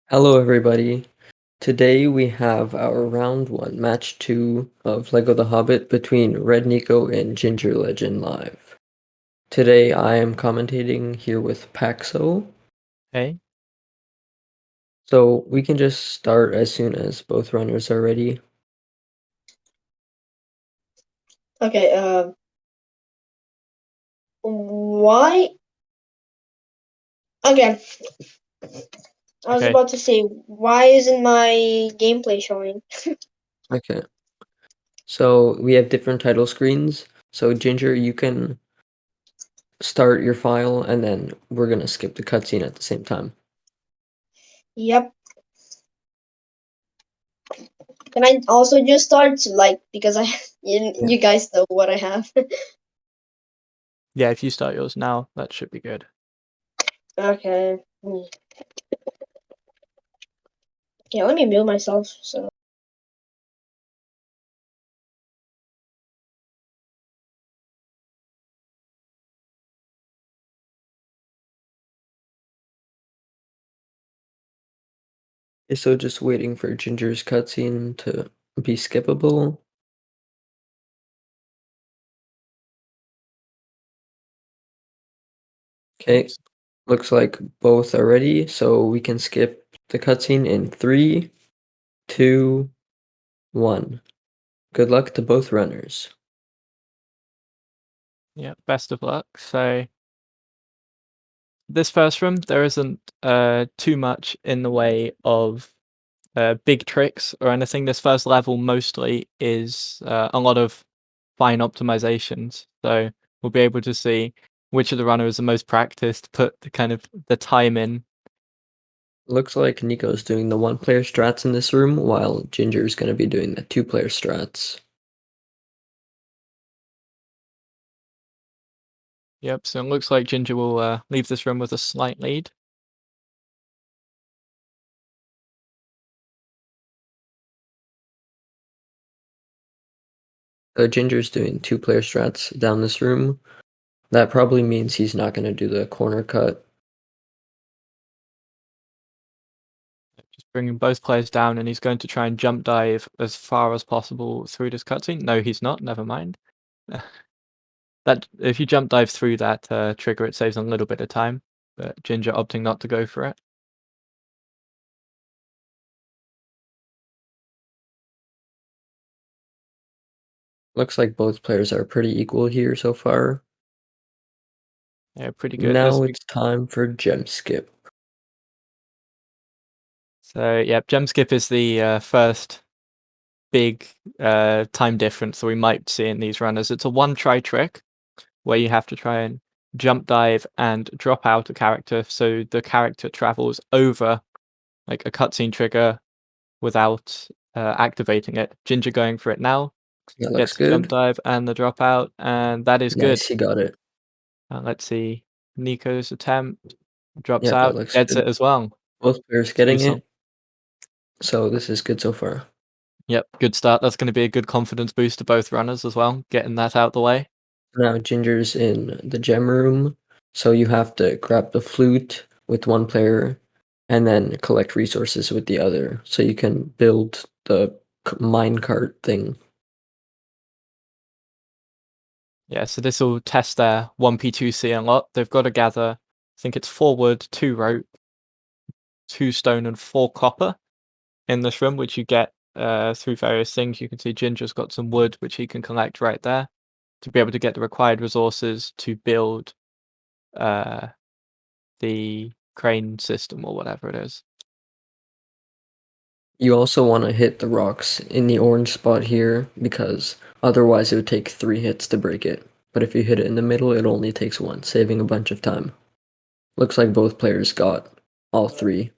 Hello, everybody. Today we have our round one, match two of Lego The Hobbit between Redniko and Gingerlegendlive. Today I am commentating here with Paxo, Okay. so we can just start as soon as both runners are ready. Okay, why? Okay, I was Okay. about to say, why isn't my gameplay showing? Okay, so we have different title screens. So Ginger, you can start your file and then we're gonna skip the cutscene at the same time. Yep. Can I also just start, because Yeah. you guys know what I have. Yeah, if you start yours now, that should be good. Okay. Yeah, let me mute myself, so. So just waiting for Ginger's cutscene to be skippable. Okay, looks like both are ready, so we can skip the cutscene in 3, 2, 1. Good luck to both runners. Yeah, best of luck. So this first room, there isn't too much in the way of big tricks or anything. This first level mostly is a lot of fine optimizations. So we'll be able to see which of the runners is the most practiced, put the time in. Looks like Nico's doing the one-player strats in this room, while Ginger's gonna be doing the two-player strats. Yep, so it looks like Ginger will leave this room with a slight lead. So Ginger's doing two-player strats down this room. That probably means he's not gonna do the corner cut. Just bringing both players down, and he's going to try and jump dive as far as possible through this cutscene. No, he's not. Never mind. That if you jump dive through that trigger, it saves a little bit of time, but Ginger opting not to go for it. Looks like both players are pretty equal here so far. Yeah, pretty good. Now it's time for gem skip. So yeah, gem skip is the first big time difference that we might see in these runners. It's a one-try trick where you have to try and jump dive and drop out a character, so the character travels over like a cutscene trigger without activating it. Ginger going for it now. That looks Gets the jump good. dive and the dropout, and that is good. Nice, he got it. Let's see. Nico's attempt drops Yeah, that out, looks gets good. it as well. Both players So do getting some. it. So this is good so far. Yep, good start. That's going to be a good confidence boost to both runners as well. Getting that out the way. Now Ginger's in the gem room, so you have to grab the flute with one player and then collect resources with the other, so you can build the minecart thing. Yeah, so this will test their 1P2C a lot. They've got to gather, I think it's 4 wood, 2 rope, 2 stone, and 4 copper in this room, which you get through various things. You can see Ginger's got some wood, which he can collect right there to be able to get the required resources to build uh, the crane system or whatever it is. You also want to hit the rocks in the orange spot here, because otherwise it would take 3 hits to break it. But if you hit it in the middle, it only takes 1, saving a bunch of time. Looks like both players got all 3.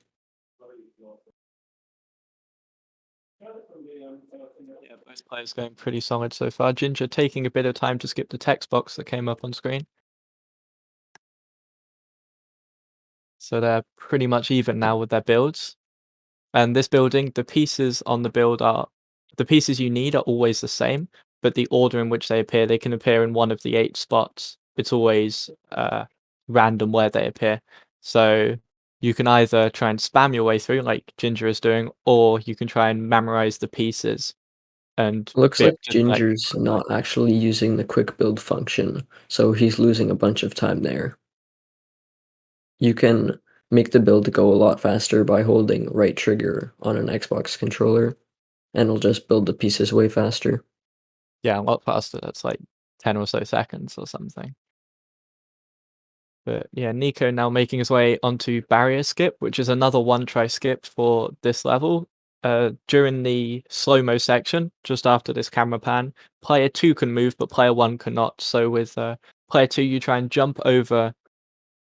Yeah, both players going pretty solid so far. Ginger taking a bit of time to skip the text box that came up on screen. So they're pretty much even now with their builds. And this building, the pieces on the build are the pieces you need are always the same, but the order in which they can appear in one of the 8 spots. It's always random where they appear. So You can either try and spam your way through like Ginger is doing, or you can try and memorize the pieces and Looks be able like to like Ginger's not actually using the quick build function, so he's losing a bunch of time there. You can make the build go a lot faster by holding right trigger on an Xbox controller, and it'll just build the pieces way faster. yeah, a lot faster. That's like 10 or so seconds or something. But yeah, Nico now making his way onto barrier skip, which is another one-try skip for this level. During the slow-mo section, just after this camera pan, player 2 can move, but player 1 cannot. So with player 2, you try and jump over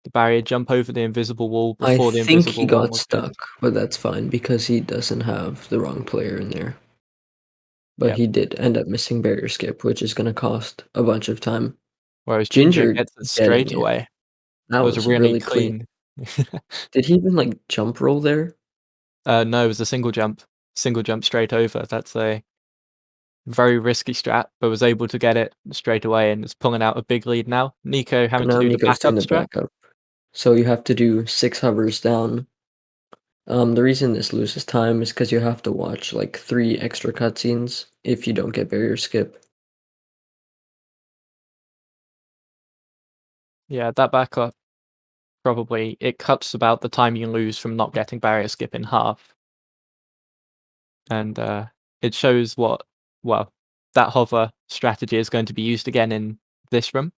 the barrier, jump over the invisible wall I before the think he invisible one got will hit. stuck, but that's fine because he doesn't have the wrong player in there. But Yep. he did end up missing barrier skip, which is gonna cost a bunch of time. Whereas Ginger Ginger gets it getting straight it. away. That It was a was really really clean. clean. Did he even, like, jump roll there? No, it was a single jump. Single jump straight over. That's a very risky strat, but was able to get it straight away and is pulling out a big lead now. Nico And having to now do the Nico's doing backup the strat. backup. So you have to do 6 hovers down. The reason this loses time is because you have to watch, like, 3 extra cutscenes if you don't get barrier skip. Yeah, that backup probably it cuts about the time you lose from not getting barrier skip in half. And it shows what well, that hover strategy is going to be used again in this room.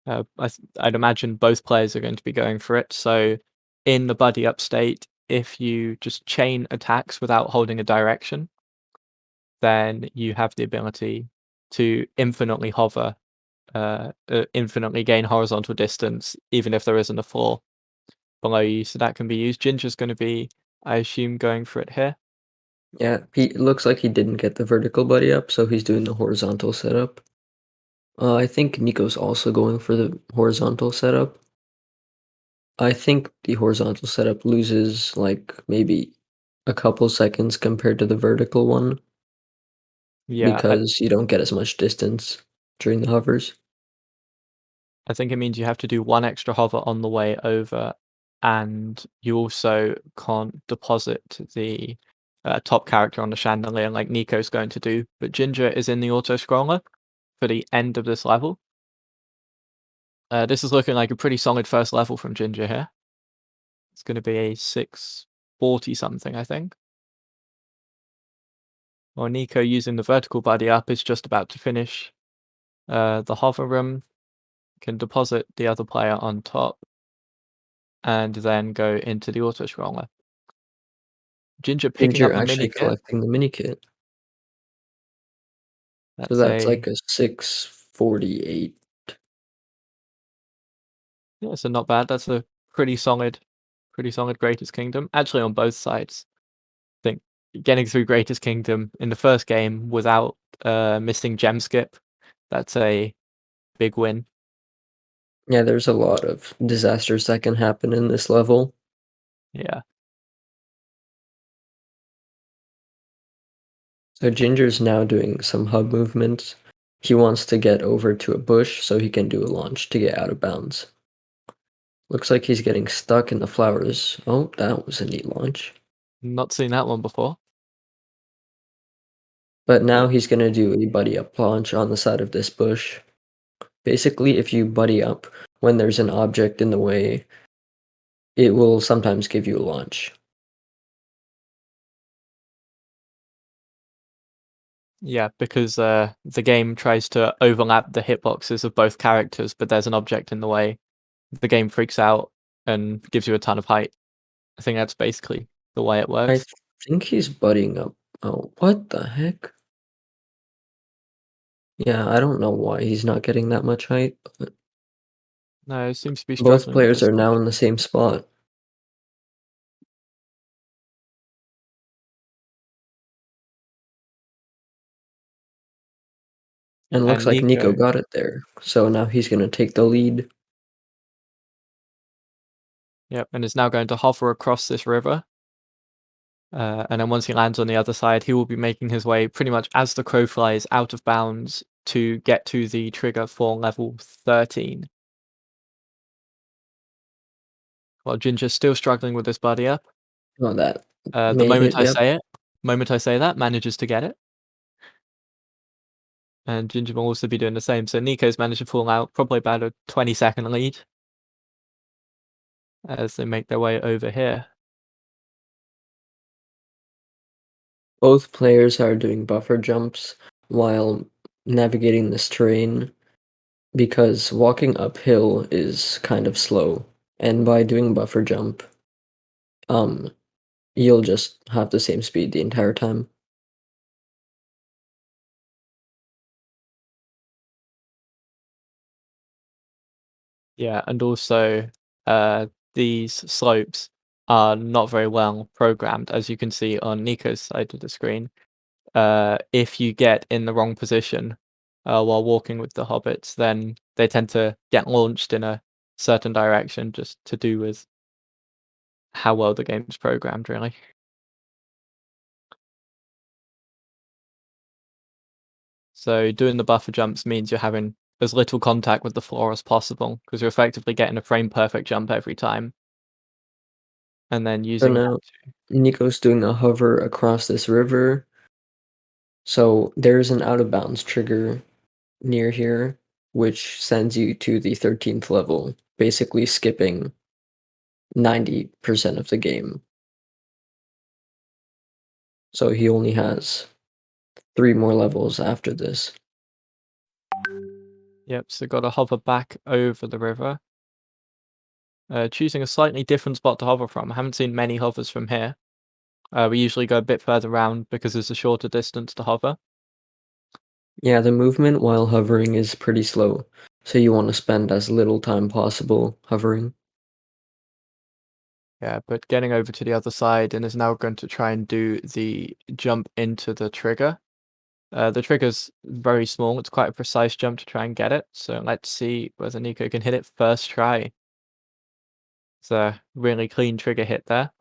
I'd imagine both players are going to be going for it. So in the buddy up state, if you just chain attacks without holding a direction, then you have the ability to infinitely hover, infinitely gain horizontal distance, even if there isn't a floor below you. So that can be used. Ginger's going to be, I assume, going for it here. Yeah, it looks like he didn't get the vertical buddy up, so he's doing the horizontal setup. I think Nico's also going for the horizontal setup. I think the horizontal setup loses, like, maybe a couple seconds compared to the vertical one Yeah, because you don't get as much distance during the hovers. I think it means you have to do one extra hover on the way over, and you also can't deposit the top character on the chandelier like Nico's going to do. But Ginger is in the auto scroller for the end of this level. This is looking like a pretty solid first level from Ginger here. It's going to be a 640 something, I think. Or Nico using the vertical buddy up is just about to finish the hover room, can deposit the other player on top, and then go into the auto scroller. Ginger picking up Ginger the mini actually kit. collecting the mini kit. So That's that's a like a 648. yeah, so not bad. That's a pretty solid Greatest Kingdom. Actually, on both sides, I think getting through Greatest Kingdom in the first game without missing gem skip, that's a big win. Yeah, there's a lot of disasters that can happen in this level. Yeah, So Ginger's now doing some hub movements. He wants to get over to a bush so he can do a launch to get out of bounds. Looks like he's getting stuck in the flowers. Oh, that was a neat launch. not seen that one before. But now But he's gonna do a buddy up launch on the side of this bush. Basically, if you buddy up when there's an object in the way, it will sometimes give you a launch. yeah, because the game tries to overlap the hitboxes of both characters, but there's an object in the way. The game freaks out and gives you a ton of height. I think that's basically the way it I works. think he's buddying up. Oh, what the heck? Yeah, I don't know why he's not getting that much height, but No, it seems to be both struggling with players this are now launch. in the same spot. And looks And like Nico Nico, got it there. So now he's gonna take the lead. yep, and is now going to hover across this river. And then once he lands on the other side, he will be making his way pretty much as the crow flies out of bounds to get to the trigger for level 13. While Ginger's still struggling with this buddy up. Oh, that The may moment hit, I yep. say that, manages to get it. And Ginger will also be doing the same. So Nico's managed to fall out, probably about a 20-second lead as they make their way over here. Both players are doing buffer jumps while navigating this terrain because walking uphill is kind of slow, and by doing buffer jump, you'll just have the same speed the entire time. Yeah, and also these slopes are not very well programmed, as you can see on Nico's side of the screen. If you get in the wrong position while walking with the hobbits, then they tend to get launched in a certain direction, just to do with how well the game's programmed, really. So doing the buffer jumps means you're having as little contact with the floor as possible, because you're effectively getting a frame perfect jump every time. And then So using now Nico's doing a hover across this river. So there's an out of bounds trigger near here, which sends you to the 13th level, basically skipping 90% of the game. So he only has 3 more levels after this. Yep, so got to hover back over the river. Choosing a slightly different spot to hover from. I haven't seen many hovers from here. We usually go a bit further around because there's a shorter distance to hover. Yeah, the movement while hovering is pretty slow, so you want to spend as little time possible hovering. Yeah, but getting over to the other side and is now going to try and do the jump into the trigger. The trigger's very small. It's quite a precise jump to try and get it. So let's see whether Nico can hit it first try. It's a really clean trigger hit there.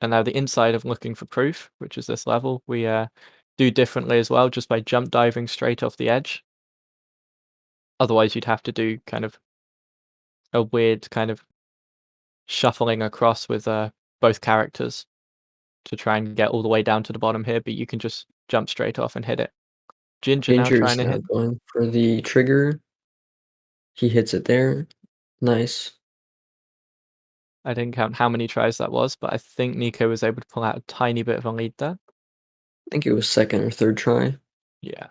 And now the inside of looking for proof, which is this level, we do differently as well, just by jump diving straight off the edge. Otherwise, you'd have to do kind of a weird kind of shuffling across with both characters to try and get all the way down to the bottom here, but you can just jump straight off and hit it. Ginger now Ginger trying is to now hit. going for the trigger. He hits it there. Nice. I didn't count how many tries that was, but I think Nico was able to pull out a tiny bit of a lead there. I think it was second or third try. Yeah.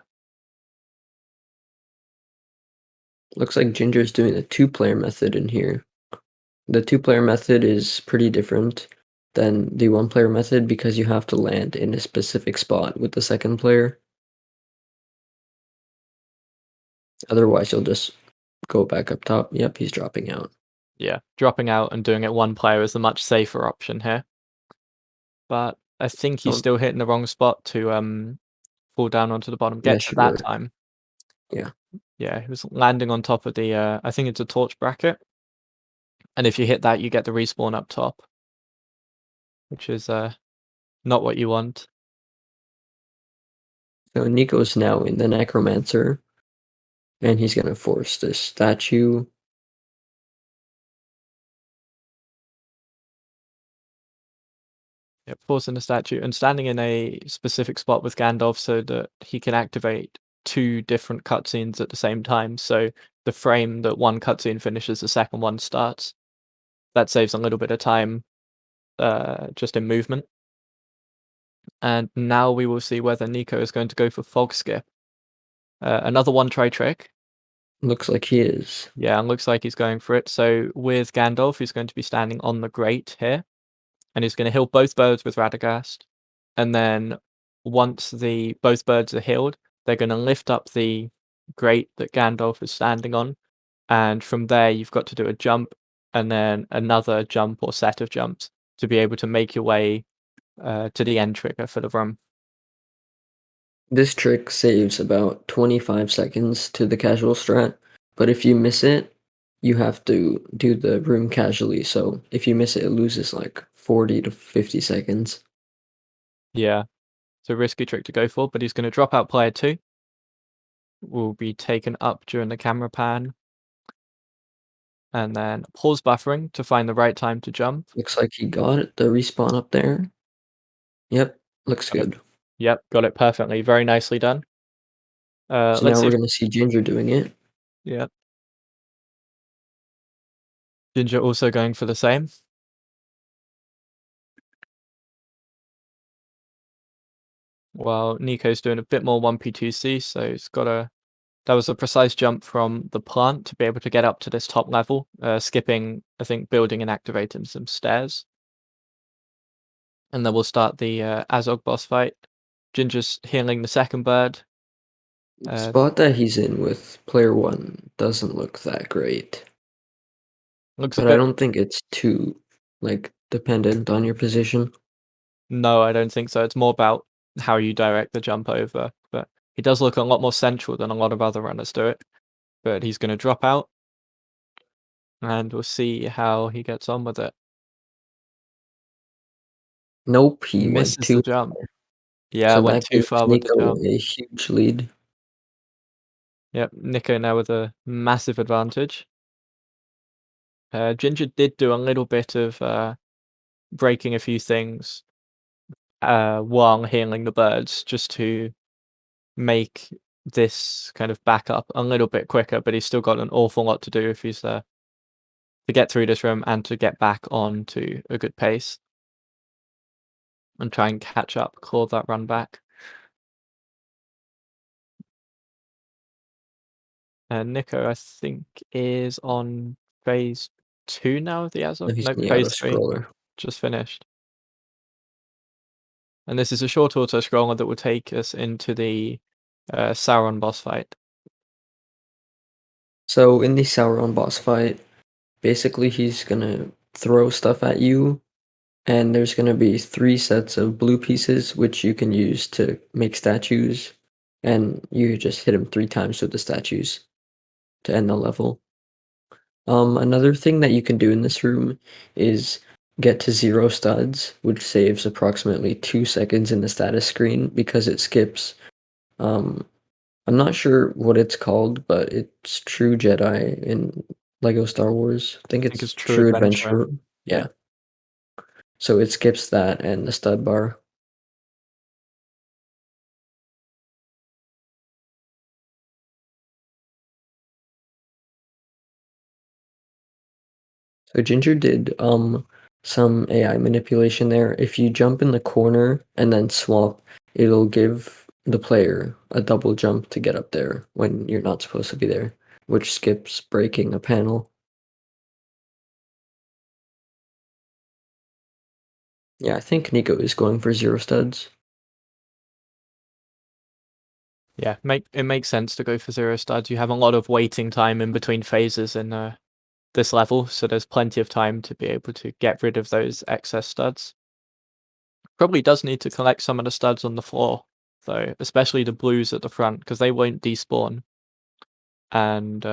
Looks like Ginger's doing the 2-player method in here. The 2-player method is pretty different than the 1-player method because you have to land in a specific spot with the second player. Otherwise, you'll just go back up top. Yep, he's dropping out. Yeah. Dropping out and doing it one player is a much safer option here. But I think he's Oh, still hitting the wrong spot to fall down onto the bottom. yeah, Get to should that work. time. Yeah. Yeah, he was landing on top of the I think it's a torch bracket. And if you hit that, you get the respawn up top, which is not what you want. So Nico's now in the Necromancer, and he's gonna force this statue. Yep, forcing the statue and standing in a specific spot with Gandalf so that he can activate 2 different cutscenes at the same time. So the frame that one cutscene finishes, the second one starts. That saves a little bit of time just in movement. And now we will see whether Nico is going to go for Fog Skip. Another one-try trick. Looks like he is. Yeah, and looks like he's going for it. So with Gandalf, he's going to be standing on the grate here. And he's going to heal both birds with Radagast. And then once both birds are healed, they're going to lift up the grate that Gandalf is standing on. And from there, you've got to do a jump and then another jump or set of jumps to be able to make your way to the end trigger for the room. This trick saves about 25 seconds to the casual strat, but if you miss it, you have to do the room casually. So if you miss it, it loses like 40 to 50 seconds. Yeah, it's a risky trick to go for, but he's going to drop out player 2. Will be taken up during the camera pan. and then pause buffering to find the right time to jump. Looks like he got it, the respawn up there. Yep, looks Got it. good. Yep, got it perfectly. Very nicely done. So Let's now see we're if gonna see Ginger doing it. yeah. Ginger also going for the same. While Nico's doing a bit more 1P2C, so he's got a that was a precise jump from the plant to be able to get up to this top level, skipping, I think, building and activating some stairs. And then we'll start the Azog boss fight. Ginger's healing the second bird. The spot that he's in with player 1 doesn't look that great. Looks a But I bit. don't think it's too, like, dependent on your position. No, I don't think so. It's more about how you direct the jump over. But he does look a lot more central than a lot of other runners do it. But he's going to drop out. And we'll see how he gets on with it. Nope, he went Misses too the jump. far. Yeah, So went that too gives far with the Nico jump. a huge lead. Yep, Nico now with a massive advantage. Ginger did do a little bit of breaking a few things while healing the birds just to make this kind of back up a little bit quicker, but he's still got an awful lot to do if he's to get through this room and to get back on to a good pace and try and catch up, claw that run back. And Nico, I think, is on phase 2 now of the No, Azog. he's Nope, in the phase 3. auto-scroller. Just finished. And this is a short auto-scroller that will take us into the Sauron boss fight. So in the Sauron boss fight, basically he's gonna throw stuff at you, and there's gonna be 3 sets of blue pieces which you can use to make statues, and you just hit him 3 times with the statues to end the level. Another thing that you can do in this room is get to 0 studs, which saves approximately 2 seconds in the status screen because it skips, um, I'm not sure what it's called, but it's True Jedi in Lego Star Wars. I think I think it's it's True True Adventure. Adventure. Yeah. So it skips that and the stud bar. So Ginger did some AI manipulation there. If you jump in the corner and then swap, it'll give the player a double jump to get up there when you're not supposed to be there, which skips breaking a panel. Yeah, I think Nico is going for 0 studs. Yeah, it makes sense to go for 0 studs. You have a lot of waiting time in between phases in this level, so there's plenty of time to be able to get rid of those excess studs. Probably does need to collect some of the studs on the floor, though, especially the blues at the front, because they won't despawn. And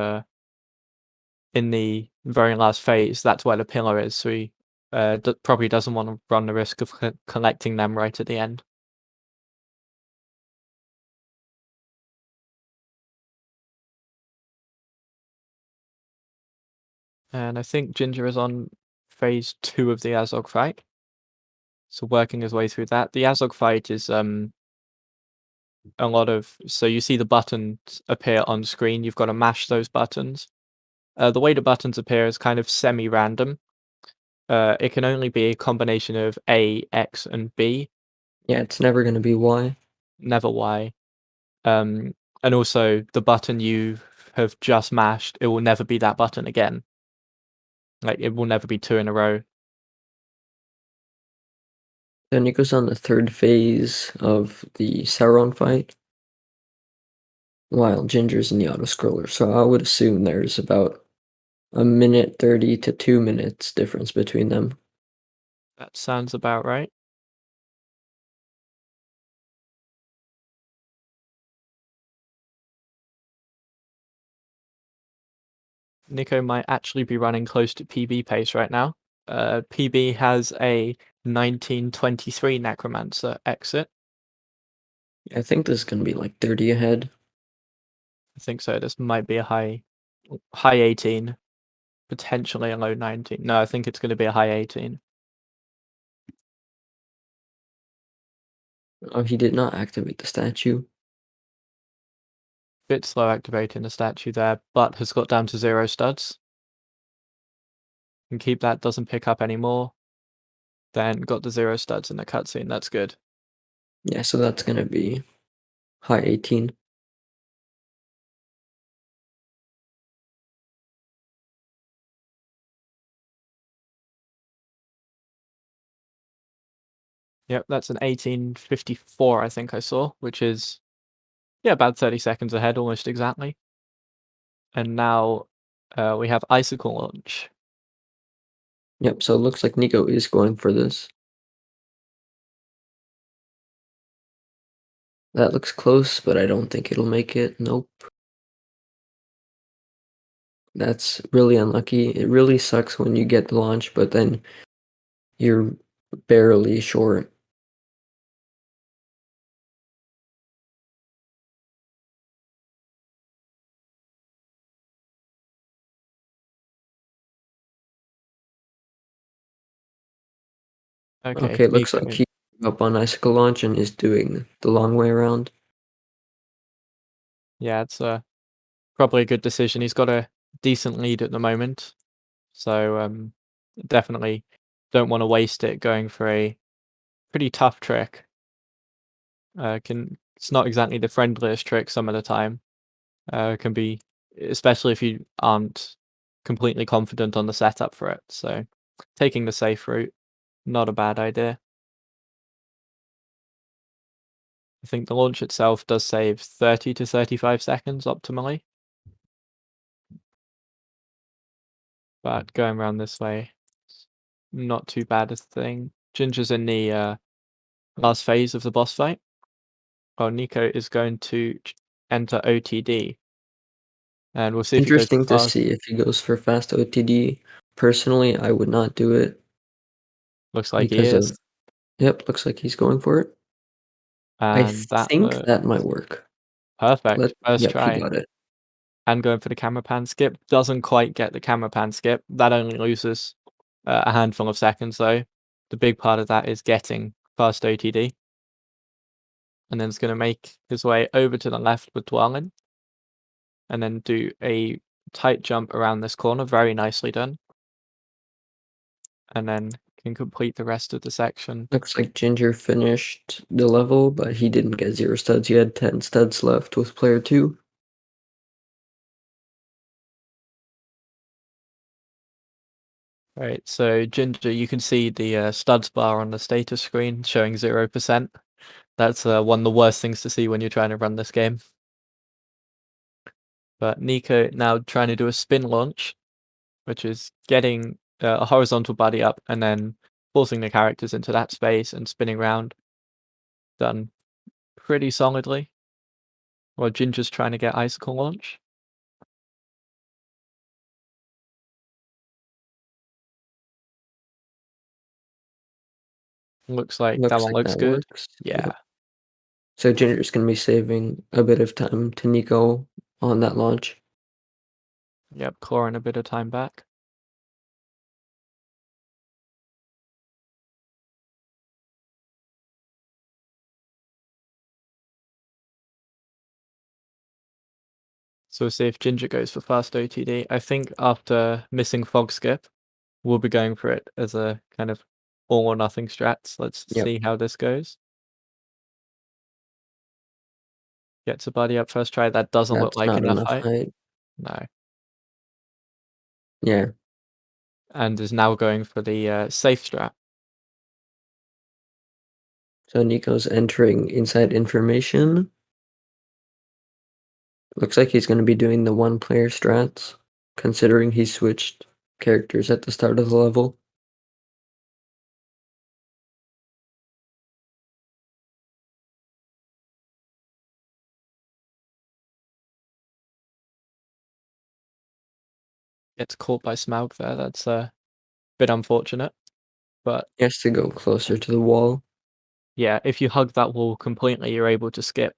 in the very last phase, that's where the pillar is, so he probably doesn't want to run the risk of collecting them right at the end. And I think Ginger is on phase 2 of the Azog fight. So working his way through that. The Azog fight is a lot of, so you see the buttons appear on screen. You've got to mash those buttons. The way the buttons appear is kind of semi-random. It can only be a combination of A, X, and B, Yeah, it's never gonna be Y. never Y. And also the button you have just mashed, it will never be that button again. Like it will never be 2 in a row. Then it goes on the 3rd phase of the Sauron fight, while Ginger's in the auto-scroller, so I would assume there's about a minute 30 to 2 minutes difference between them. That sounds about right. Nico might actually be running close to PB pace right now. PB has a 1923 Necromancer exit. I think this is gonna be like 30 ahead. I think so. This might be a high 18. potentially a low 19. No, I think it's going to be a high 18. Oh, he did not activate the statue. Bit slow activating the statue there, but has got down to 0 studs. And keep that, doesn't pick up anymore. Then got the 0 studs in the cutscene. That's good. Yeah, so that's gonna be high 18. Yep, that's an 1854, I think I saw, which is, yeah, about 30 seconds ahead, almost exactly. And now we have Icicle launch. Yep, so it looks like Nico is going for this. That looks close, but I don't think it'll make it. Nope. That's really unlucky. It really sucks when you get the launch, but then you're barely short. Okay, Okay, looks Nico. like he's up on Icicle launch and is doing the long way around. Yeah, it's probably a good decision. He's got a decent lead at the moment. So definitely don't want to waste it going for a pretty tough trick. It's not exactly the friendliest trick some of the time. Can be, especially if you aren't completely confident on the setup for it. So taking the safe route, not a bad idea. I think the launch itself does save 30 to 35 seconds optimally. But going around this way, not too bad a thing. Ginger's in the last phase of the boss fight. Well, Nico is going to enter OTD. And we'll see if he goes for Interesting to fast. see if he goes for fast OTD. Personally, I would not do it Looks like he because is. of, yep, looks like he's going for it. I And that think was that might work. perfect. First Yep, he try. got it. And going for the camera pan skip. Doesn't quite get the camera pan skip. That only loses a handful of seconds, though. The big part of that is getting fast OTD. And then it's going to make his way over to the left with Dwellin. And then do a tight jump around this corner. Very nicely done. And then can complete the rest of the section. Looks like Ginger finished the level, but he didn't get 0 studs. He had 10 studs left with player 2. Right, so Ginger, you can see the studs bar on the status screen showing 0%. That's one of the worst things to see when you're trying to run this game. But Nico now trying to do a spin launch, which is getting a horizontal body up and then forcing the characters into that space and spinning around. Done pretty solidly. While Ginger's trying to get icicle launch. Looks like that Looks one like looks that good. works. Yeah. Yep. So Ginger's going to be saving a bit of time to Nico on that launch. Yep, clawing a bit of time back. So we'll see if Ginger goes for fast OTD. I think after missing Fog Skip, we'll be going for it as a kind of all or nothing strats. Let's Yep. see how this goes. Gets a buddy up first try. That doesn't look That's like not enough enough height. height. No. Yeah. And is now going for the safe strat. So Nico's entering inside information. Looks like he's going to be doing the one player strats, considering he switched characters at the start of the level. Gets caught by Smaug there. That's a bit unfortunate. But He has to go closer to the wall. yeah, if you hug that wall completely, you're able to skip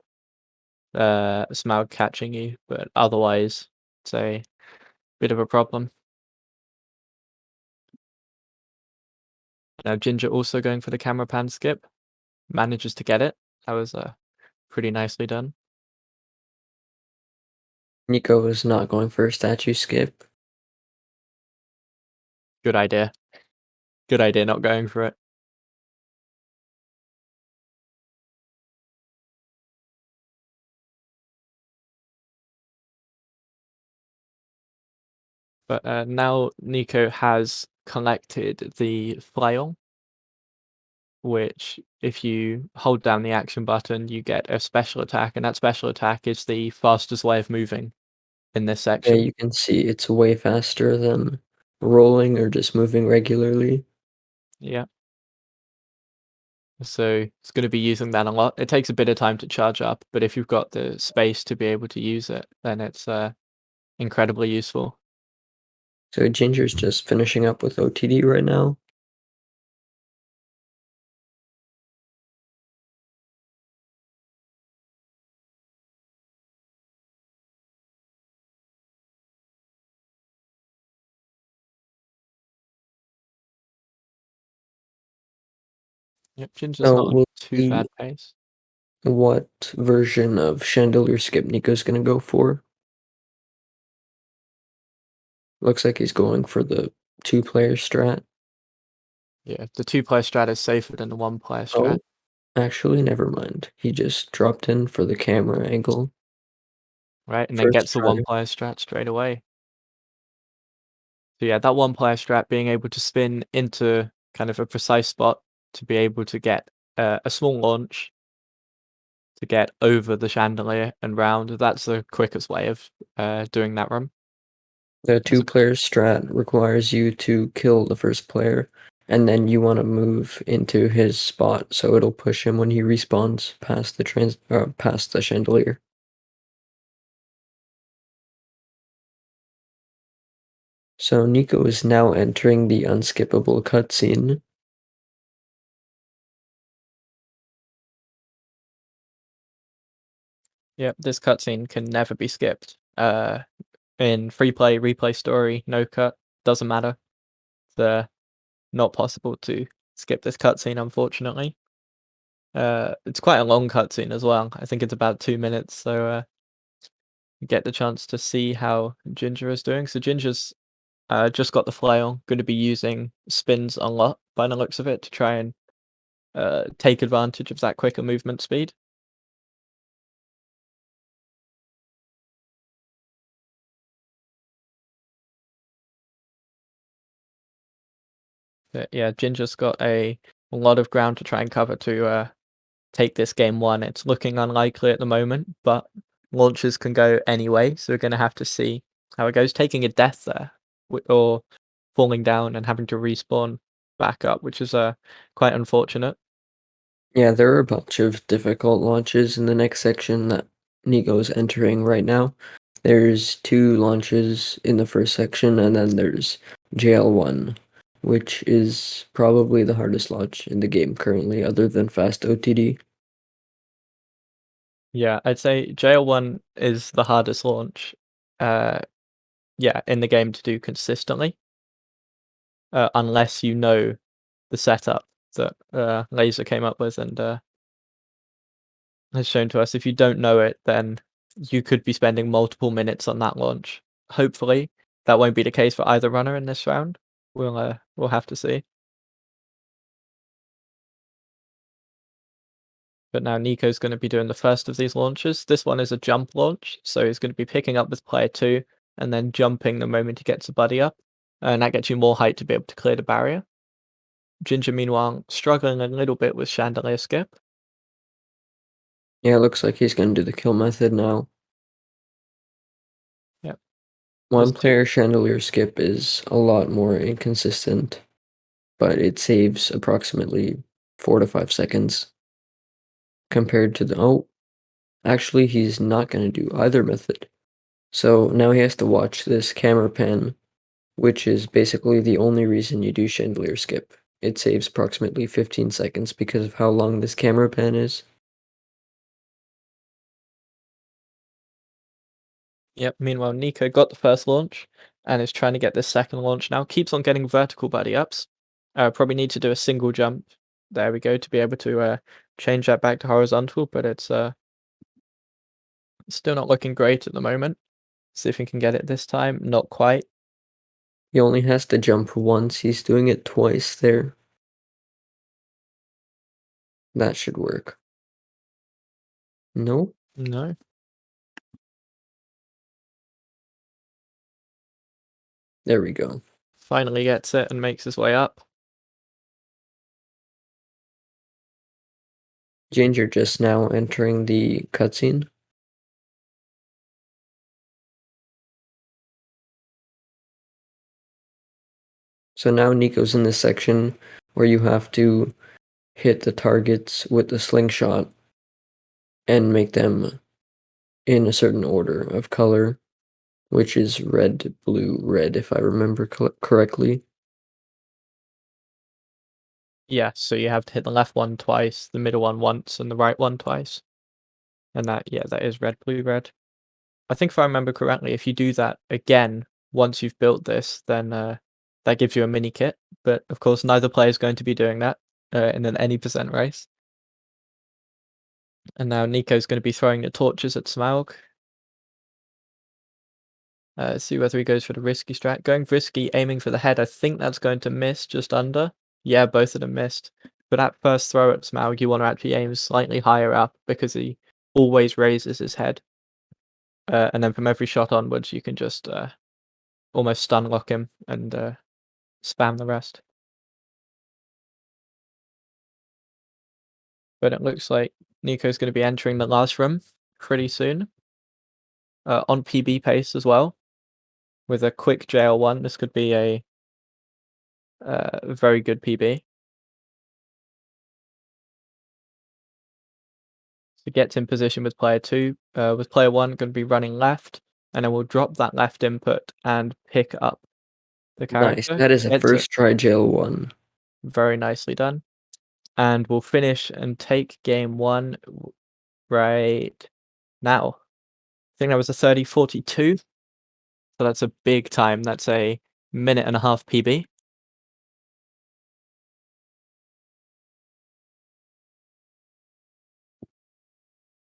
Smaug catching you. But otherwise, it's a bit of a problem. Now Ginger also going for the camera pan skip, manages to get it. That was pretty nicely done. Nico is not going for a statue skip. Good idea. Good idea not going for it. But now Nico has collected the flail, which if you hold down the action button, you get a special attack, and that special attack is the fastest way of moving in this Yeah, section. you can see it's way faster than rolling or just moving regularly. Yeah. So it's going to be using that a lot. It takes a bit of time to charge up, but if you've got the space to be able to use it, then it's incredibly useful. So Ginger's just finishing up with OTD right now. Yep, Ginger's So not on we'll too see bad pace. what version of Chandelier Skip Nico's gonna go for. Looks like he's going for the two-player strat. Yeah, the two-player strat is safer than the one-player strat. Oh, actually, never mind. He just dropped in for the camera angle. Right, and then First gets the try. one-player strat straight away. So yeah, that one-player strat being able to spin into kind of a precise spot to be able to get a small launch to get over the chandelier and round, that's the quickest way of doing that run. The As a two-player strat requires you to kill the first player, and then you want to move into his spot, so it'll push him when he respawns past the chandelier. So Nico is now entering the unskippable cutscene. Yep, this cutscene can never be skipped. In free play, replay story, no cut, doesn't matter. It's not possible to skip this cutscene, unfortunately. It's quite a long cutscene as well. I think it's about 2 minutes, so you get the chance to see how Ginger is doing. So Ginger's just got the flail, going to be using spins a lot by the looks of it to try and take advantage of that quicker movement speed. But yeah, Ginger's got a lot of ground to try and cover to take this game one. It's looking unlikely at the moment, but launches can go anyway, so we're going to have to see how it goes. Taking a death there, or falling down and having to respawn back up, which is quite unfortunate. Yeah, there are a bunch of difficult launches in the next section that Nico's entering right now. There's 2 launches in the first section, and then there's JL1, which is probably the hardest launch in the game currently, other than Fast OTD. Yeah, I'd say JL1 is the hardest launch, uh, yeah, in the game to do consistently, unless you know the setup that Laser came up with and has shown to us. If you don't know it, then you could be spending multiple minutes on that launch. Hopefully, that won't be the case for either runner in this round. We'll have to see. But now Nico's going to be doing the first of these launches. This one is a jump launch, so he's going to be picking up with player 2 and then jumping the moment he gets a buddy up, and that gets you more height to be able to clear the barrier. Ginger, meanwhile, struggling a little bit with Chandelier Skip. Yeah, it looks like he's gonna do the kill method now. Yep. One There's 2. player Chandelier Skip is a lot more inconsistent, but it saves approximately 4 to 5 seconds compared to the actually, he's not going to do either method. So now he has to watch this camera pan, which is basically the only reason you do Chandelier Skip. It saves approximately 15 seconds because of how long this camera pan is. Yep, meanwhile, Nico got the first launch and is trying to get this second launch now. Keeps on getting vertical buddy ups. Probably need to do a single jump. There we go, to be able to change that back to horizontal, but it's still not looking great at the moment. See if we can get it this time. Not quite. He only has to jump once. He's doing it twice there. That should work. Nope. No. There we go. Finally gets it and makes his way up. Ginger just now entering the cutscene. So now Nico's in this section where you have to hit the targets with the slingshot and make them in a certain order of color, which is red, blue, red, if I remember correctly. Yeah, so you have to hit the left one twice, the middle one once, and the right one twice. And that is red, blue, red. I think if I remember correctly, if you do that again once you've built this, then that gives you a mini kit. But of course, neither player is going to be doing that in an any percent race. And now Nico's going to be throwing the torches at Smaug. See whether he goes for the risky strat. Going risky, aiming for the head. I think that's going to miss just under. Yeah, both of them missed. But at first throw at Smaug, you want to actually aim slightly higher up because he always raises his head. And then from every shot onwards, you can just almost stun lock him and spam the rest. But it looks like Nico's going to be entering the last room pretty soon. On PB pace as well. With a quick JL1, this could be a very good PB. So gets in position with player 2. With player 1 going to be running left, and then we'll drop that left input and pick up the character. Nice. That is a Gets first try jail one. very nicely done. And we'll finish and take game 1 right now. I think that was a 30:42. So that's a big time. That's a minute and a half PB.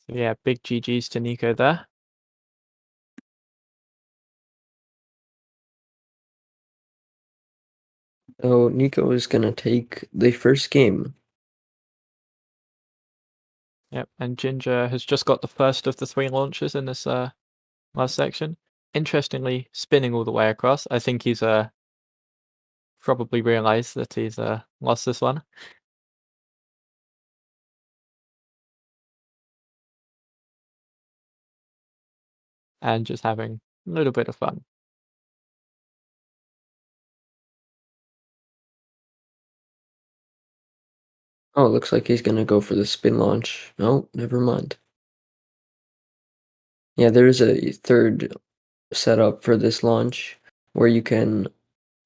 So yeah, big GG's to Nico there. So Nico is gonna take the first game. Yep, and Ginger has just got the first of the 3 launches in this last section. Interestingly, spinning all the way across. I think he's probably realized that he's lost this one. And just having a little bit of fun. Oh, it looks like he's gonna go for the spin launch. Oh, never mind. Yeah, there is a third setup for this launch where you can,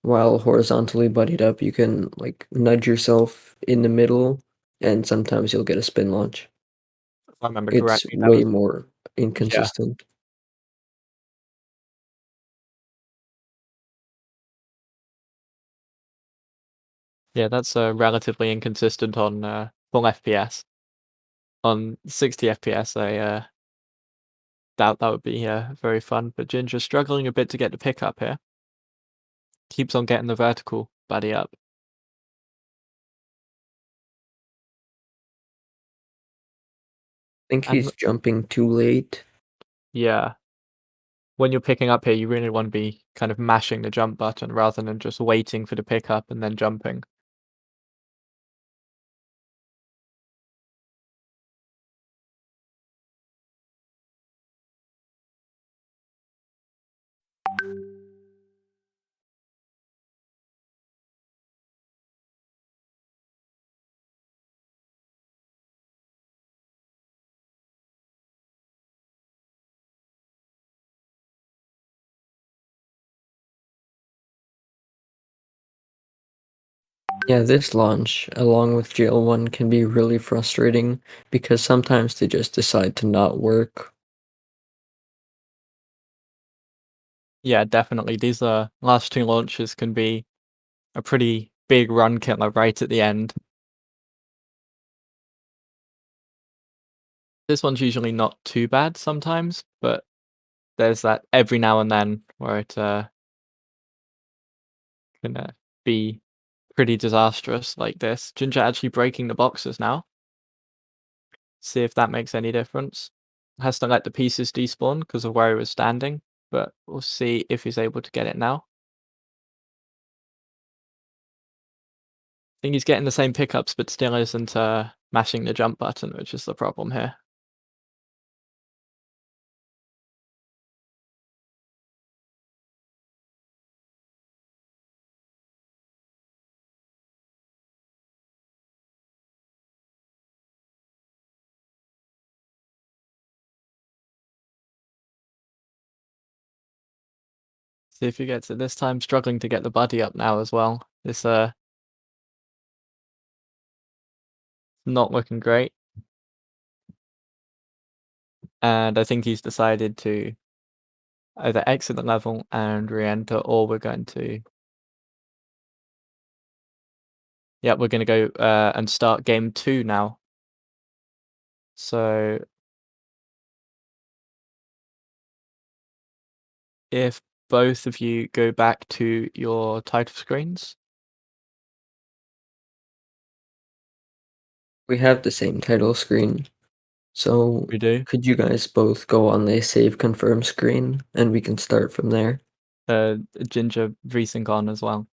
while horizontally buddied up, you can like nudge yourself in the middle and sometimes you'll get a spin launch. If I remember It's correctly, that way was more inconsistent. yeah, that's relatively inconsistent on full FPS. On 60 FPS, I doubt that would be very fun. But Ginger's struggling a bit to get the pickup here. Keeps on getting the vertical buddy up. I think And he's jumping too late. yeah, when you're picking up here, you really want to be kind of mashing the jump button rather than just waiting for the pickup and then jumping. Yeah, this launch, along with JL1, can be really frustrating because sometimes they just decide to not work. Yeah, definitely. These last 2 launches can be a pretty big run killer right at the end. This one's usually not too bad sometimes, but there's that every now and then where it can be pretty disastrous like this. Ginger actually breaking the boxes now. See if that makes any difference. Has to let the pieces despawn because of where he was standing, but we'll see if he's able to get it now. I think he's getting the same pickups, but still isn't mashing the jump button, which is the problem here. See if he gets it this time. Struggling to get the buddy up now as well. This not looking great. And I think he's decided to either exit the level and re-enter, or we're going to... Yeah, we're going to go and start game 2 now. So if both of you go back to your title screens. We have the same title screen. So We do. could you guys both go on the save confirm screen and we can start from there? Ginger resync on as well.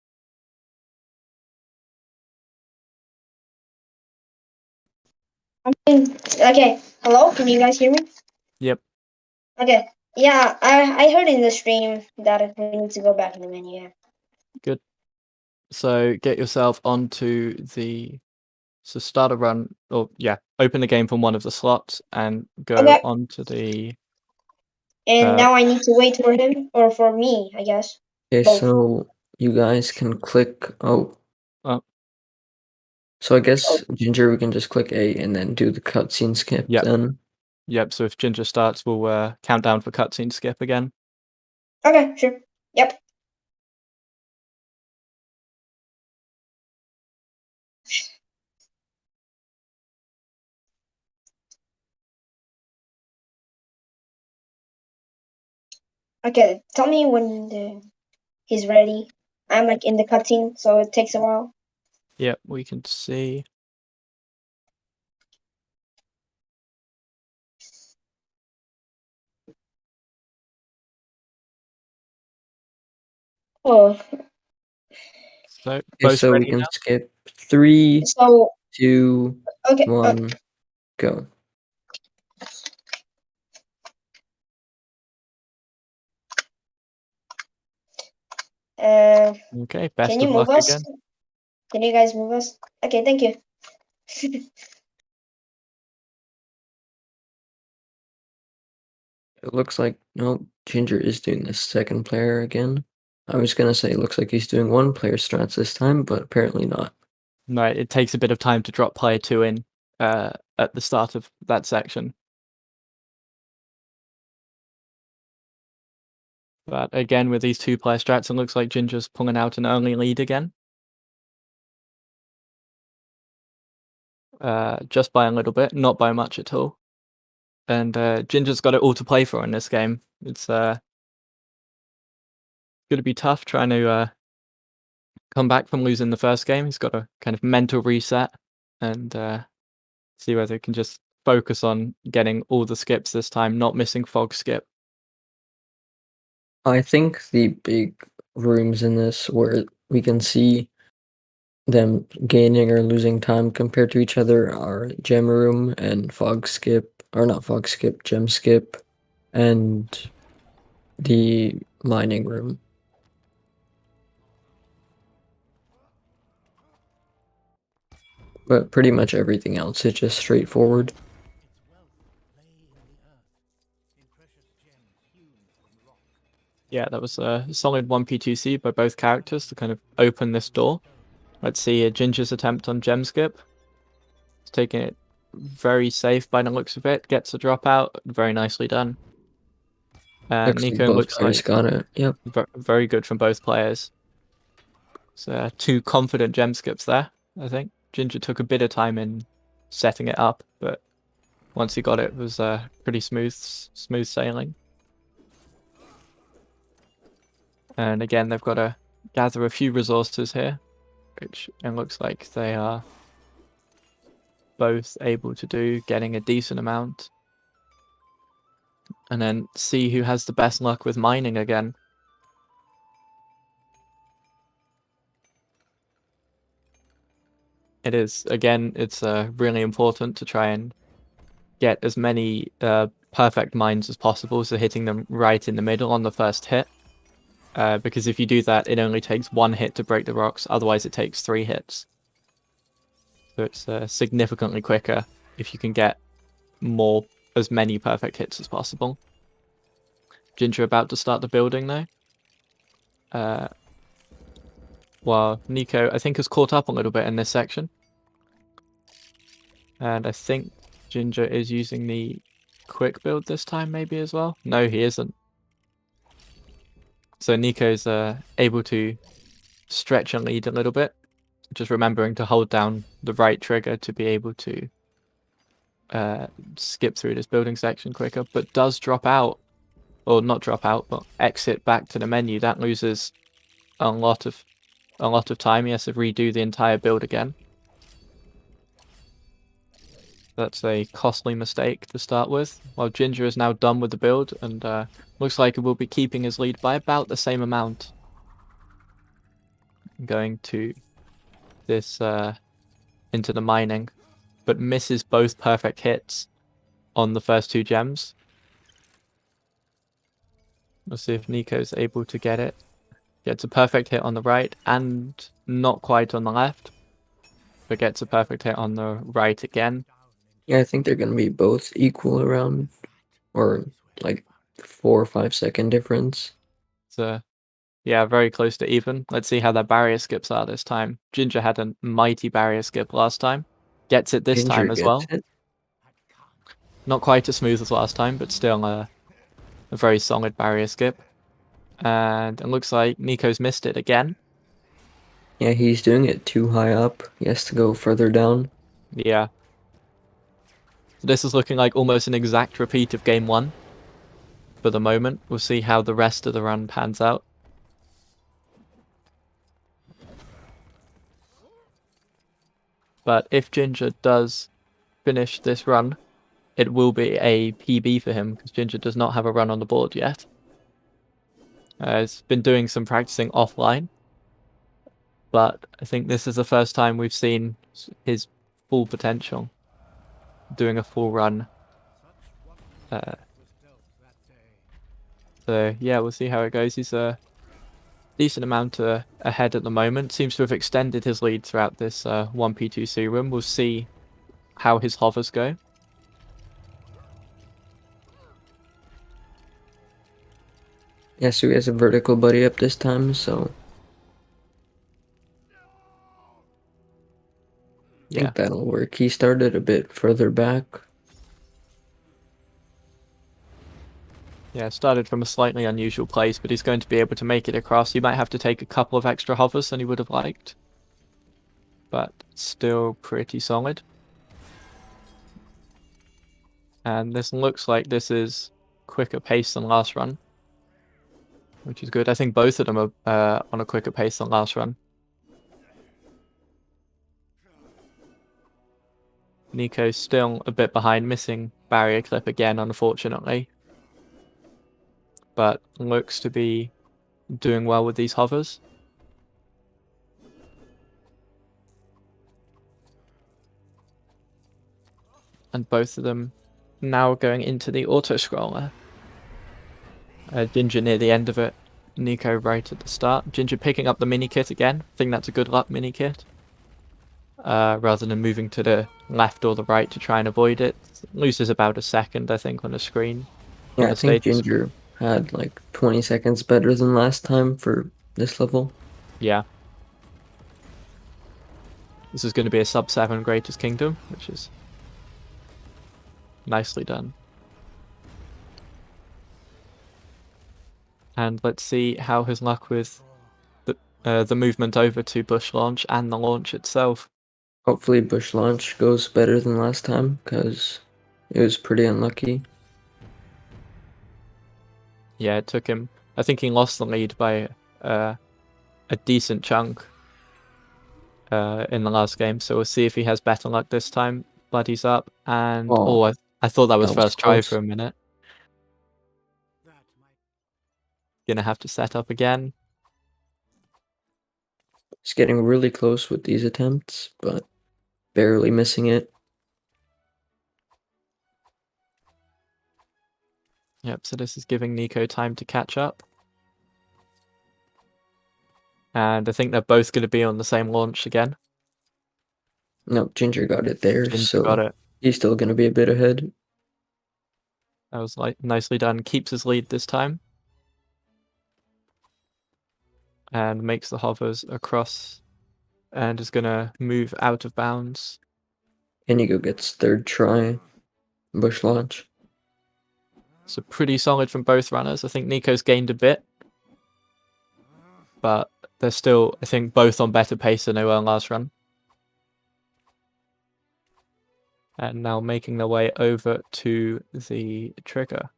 Okay. Hello, can you guys hear me? Yep. Okay. Yeah, I heard in the stream that we need to go back in the menu. Yeah. Good. So get yourself onto the... So start a run, or yeah, open the game from one of the slots and go Okay. onto the... And now I need to wait for him, or for me, I guess. Okay, Both. so you guys can click... Oh. Oh. So I guess, Ginger, we can just click A and then do the cutscene skip Yep. then. Yep, so if Ginger starts, we'll count down for cutscene skip again. Okay, sure. Yep. Okay, tell me when he's ready. I'm like in the cutscene, so it takes a while. Yep, we can see. Oh, So Okay, both so we ready can now? skip 3, so 2, okay. 1, go. Okay, best Can you of move luck us? again. Can you guys move us? Okay, thank you. It looks like, no, Ginger is doing the second player again. I was gonna say it looks like he's doing one player strats this time, but apparently not. Right, it takes a bit of time to drop player 2 in at the start of that section. But again, with these 2-player strats, it looks like Ginger's pulling out an early lead again. Just by a little bit, not by much at all. And Ginger's got it all to play for in this game. It's going to be tough trying to come back from losing the first game. He's got a kind of mental reset and see whether he can just focus on getting all the skips this time, not missing fog skip. I think the big rooms in this where we can see them gaining or losing time compared to each other are gem room and fog skip, or not fog skip, gem skip, and the mining room. But pretty much everything else is just straightforward. Yeah, that was a solid 1P2C by both characters to kind of open this door. Let's see Ginger's attempt on gem skip. He's taking it very safe by the looks of it. Gets a dropout. Very nicely done. Looks like Nico both looks players like got it. Yep. very good from both players. So 2 confident gem skips there, I think. Ginger took a bit of time in setting it up, but once he got it, it was pretty smooth sailing. And again, they've got to gather a few resources here, which it looks like they are both able to do, getting a decent amount. And then see who has the best luck with mining again. It is, again, it's really important to try and get as many perfect mines as possible, so hitting them right in the middle on the first hit. Because if you do that, it only takes 1 hit to break the rocks, otherwise it takes 3 hits. So it's significantly quicker if you can get as many perfect hits as possible. Ginger about to start the building now. While Nico, I think, has caught up a little bit in this section. And I think Ginger is using the quick build this time maybe as well. No, he isn't. So Nico's able to stretch and lead a little bit, just remembering to hold down the right trigger to be able to skip through this building section quicker, but does drop out, or not drop out, but exit back to the menu. That loses a lot of time. He has to redo the entire build again. That's a costly mistake to start with. While Ginger is now done with the build and looks like he will be keeping his lead by about the same amount. Going to this into the mining, but misses both perfect hits on the first 2 gems. We'll see if Nico's able to get it. Gets a perfect hit on the right and not quite on the left, but gets a perfect hit on the right again. Yeah, I think they're gonna be both equal around, or like 4 or 5 second difference. So yeah, very close to even. Let's see how their barrier skips are this time. Ginger had a mighty barrier skip last time. Gets it this Ginger time as gets well. it. Not quite as smooth as last time, but still a very solid barrier skip. And it looks like Nico's missed it again. Yeah, he's doing it too high up. He has to go further down. Yeah. So this is looking like almost an exact repeat of game 1. For the moment, we'll see how the rest of the run pans out. But if Ginger does finish this run, it will be a PB for him, because Ginger does not have a run on the board yet. He's been doing some practicing offline, but I think this is the first time we've seen his full potential, doing a full run. So yeah, we'll see how it goes. He's a decent amount ahead at the moment. Seems to have extended his lead throughout this 1P2C room. We'll see how his hovers go. Yeah, so he has a vertical buddy up this time, so I think that'll work. He started a bit further back. Yeah, started from a slightly unusual place, but he's going to be able to make it across. He might have to take a couple of extra hovers than he would have liked, but still pretty solid. And this looks like this is quicker pace than last run, which is good. I think both of them are on a quicker pace than last run. Nico's still a bit behind, missing barrier clip again, unfortunately. But looks to be doing well with these hovers. And both of them now going into the auto-scroller. Ginger near the end of it, Nico right at the start. Ginger picking up the mini-kit again. I think that's a good luck mini-kit. Rather than moving to the left or the right to try and avoid it. Loses about a second, I think, on the screen. Yeah, I think Ginger had like 20 seconds better than last time for this level. Yeah. This is going to be a sub-7 Greatest Kingdom, which is nicely done. And let's see how his luck with the movement over to bush launch and the launch itself. Hopefully bush launch goes better than last time, because it was pretty unlucky. Yeah, it took him. I think he lost the lead by a decent chunk in the last game. So we'll see if he has better luck this time. Buddy's up, and I thought that was first try close. for a minute. Gonna have to set up again. He's getting really close with these attempts, but barely missing it. Yep, so this is giving Nico time to catch up. And I think they're both going to be on the same launch again. No, Ginger got it there, Ginger so got it. he's still going to be a bit ahead. That was nicely done. Keeps his lead this time. And makes the hovers across and is going to move out of bounds. Inigo gets third try, bush launch. So pretty solid from both runners. I think Nico's gained a bit. But they're still, I think, both on better pace than they were last run. And now making their way over to the trigger.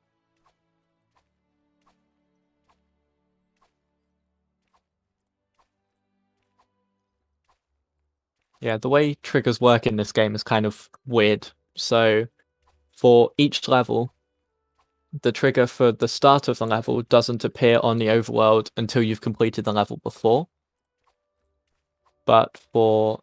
Yeah, the way triggers work in this game is kind of weird. So for each level, the trigger for the start of the level doesn't appear on the overworld until you've completed the level before. But for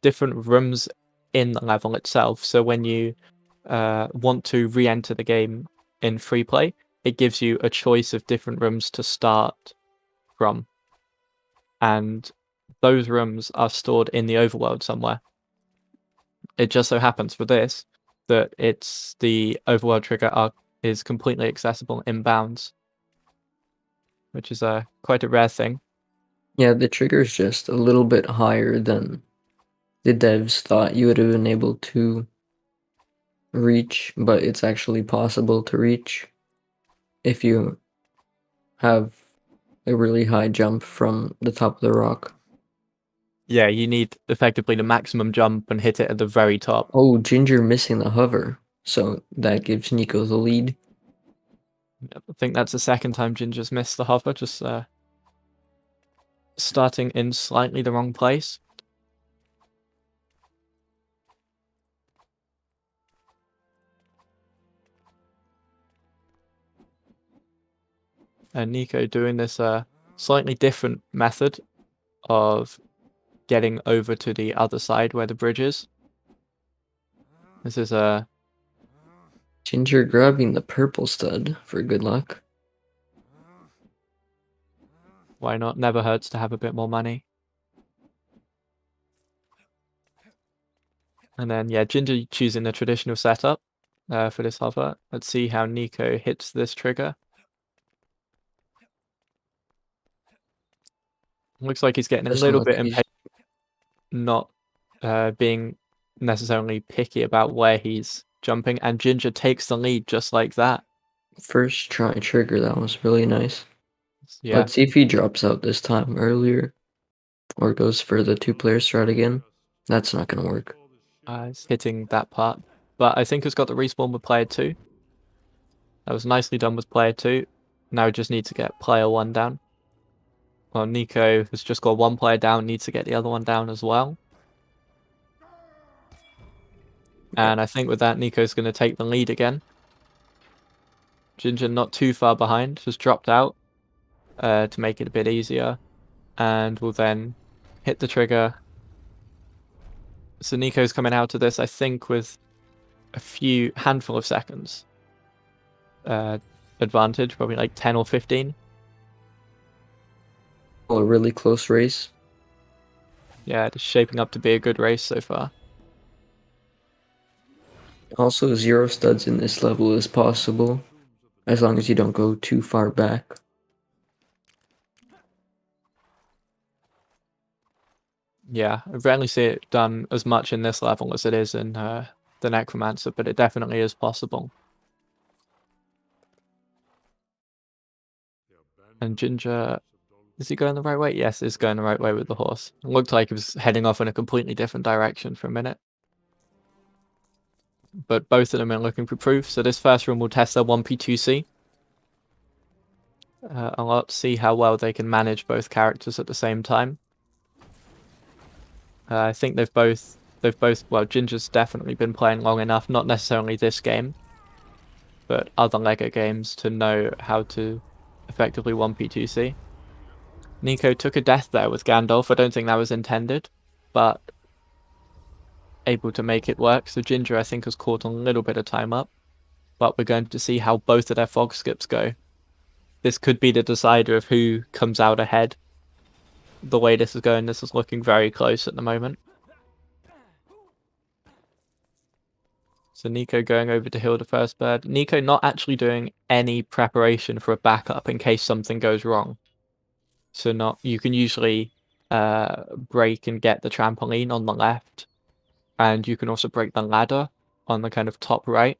different rooms in the level itself, so when you want to re-enter the game in free play, it gives you a choice of different rooms to start from. And those rooms are stored in the overworld somewhere. It just so happens for this that it's the overworld trigger is completely accessible inbounds, which is quite a rare thing. Yeah, the trigger's just a little bit higher than the devs thought you would have been able to reach, but it's actually possible to reach if you have a really high jump from the top of the rock. Yeah, you need effectively the maximum jump and hit it at the very top. Oh, Ginger missing the hover, so that gives Nico the lead. I think that's the second time Ginger's missed the hover, just starting in slightly the wrong place. And Nico doing this slightly different method of getting over to the other side where the bridge is. This is Ginger grabbing the purple stud for good luck. why not? Never hurts to have a bit more money. And then, yeah, Ginger choosing the traditional setup for this hover. Let's see how Nico hits this trigger. Looks like he's getting a little bit impatient, not being necessarily picky about where he's jumping, and Ginger takes the lead just like that. First try trigger, that was really nice. Yeah. Let's see if he drops out this time earlier, or goes for the two-player strat again. That's not gonna work. He's hitting that part, but I think he's got the respawn with player 2. That was nicely done with player 2. Now we just need to get player 1 down. Well, Nico has just got one player down, needs to get the other one down as well. And I think with that, Nico's going to take the lead again. Ginger not too far behind, has dropped out to make it a bit easier. And will then hit the trigger. So Nico's coming out of this, I think, with a handful of seconds advantage, probably like 10 or 15. A really close race. Yeah, it's shaping up to be a good race so far. Also, 0 studs in this level is possible, as long as you don't go too far back. Yeah, I rarely see it done as much in this level as it is in the Necromancer, but it definitely is possible. And Ginger, is he going the right way? Yes, he's going the right way with the horse. It looked like he was heading off in a completely different direction for a minute. But both of them are looking for proof. So this first room will test their 1P2C. A lot, see how well they can manage both characters at the same time. I think they've both, well, Ginger's definitely been playing long enough, not necessarily this game, but other LEGO games to know how to effectively 1P2C. Nico took a death there with Gandalf. I don't think that was intended, but able to make it work. So Ginger, I think, has caught a little bit of time up, but we're going to see how both of their fog skips go. This could be the decider of who comes out ahead. The way this is going, this is looking very close at the moment. So Nico going over to heal the first bird. Nico not actually doing any preparation for a backup in case something goes wrong. So you can usually break and get the trampoline on the left, and you can also break the ladder on the kind of top right.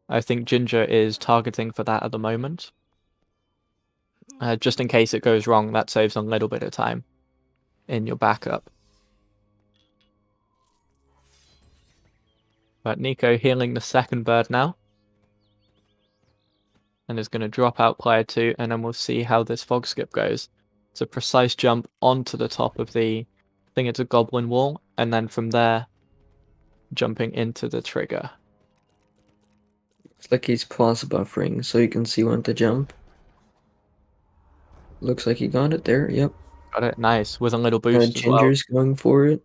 I think Ginger is targeting for that at the moment. Just in case it goes wrong, that saves a little bit of time in your backup. But Nico healing the second bird now. And is going to drop out player 2, and then we'll see how this fog skip goes. It's a precise jump onto the top of the, I think it's a goblin wall, and then from there, jumping into the trigger. It's like he's pause buffering so you can see when to jump. Looks like he got it there, yep. Got it, nice, with a little boost as well. Ginger's going for it.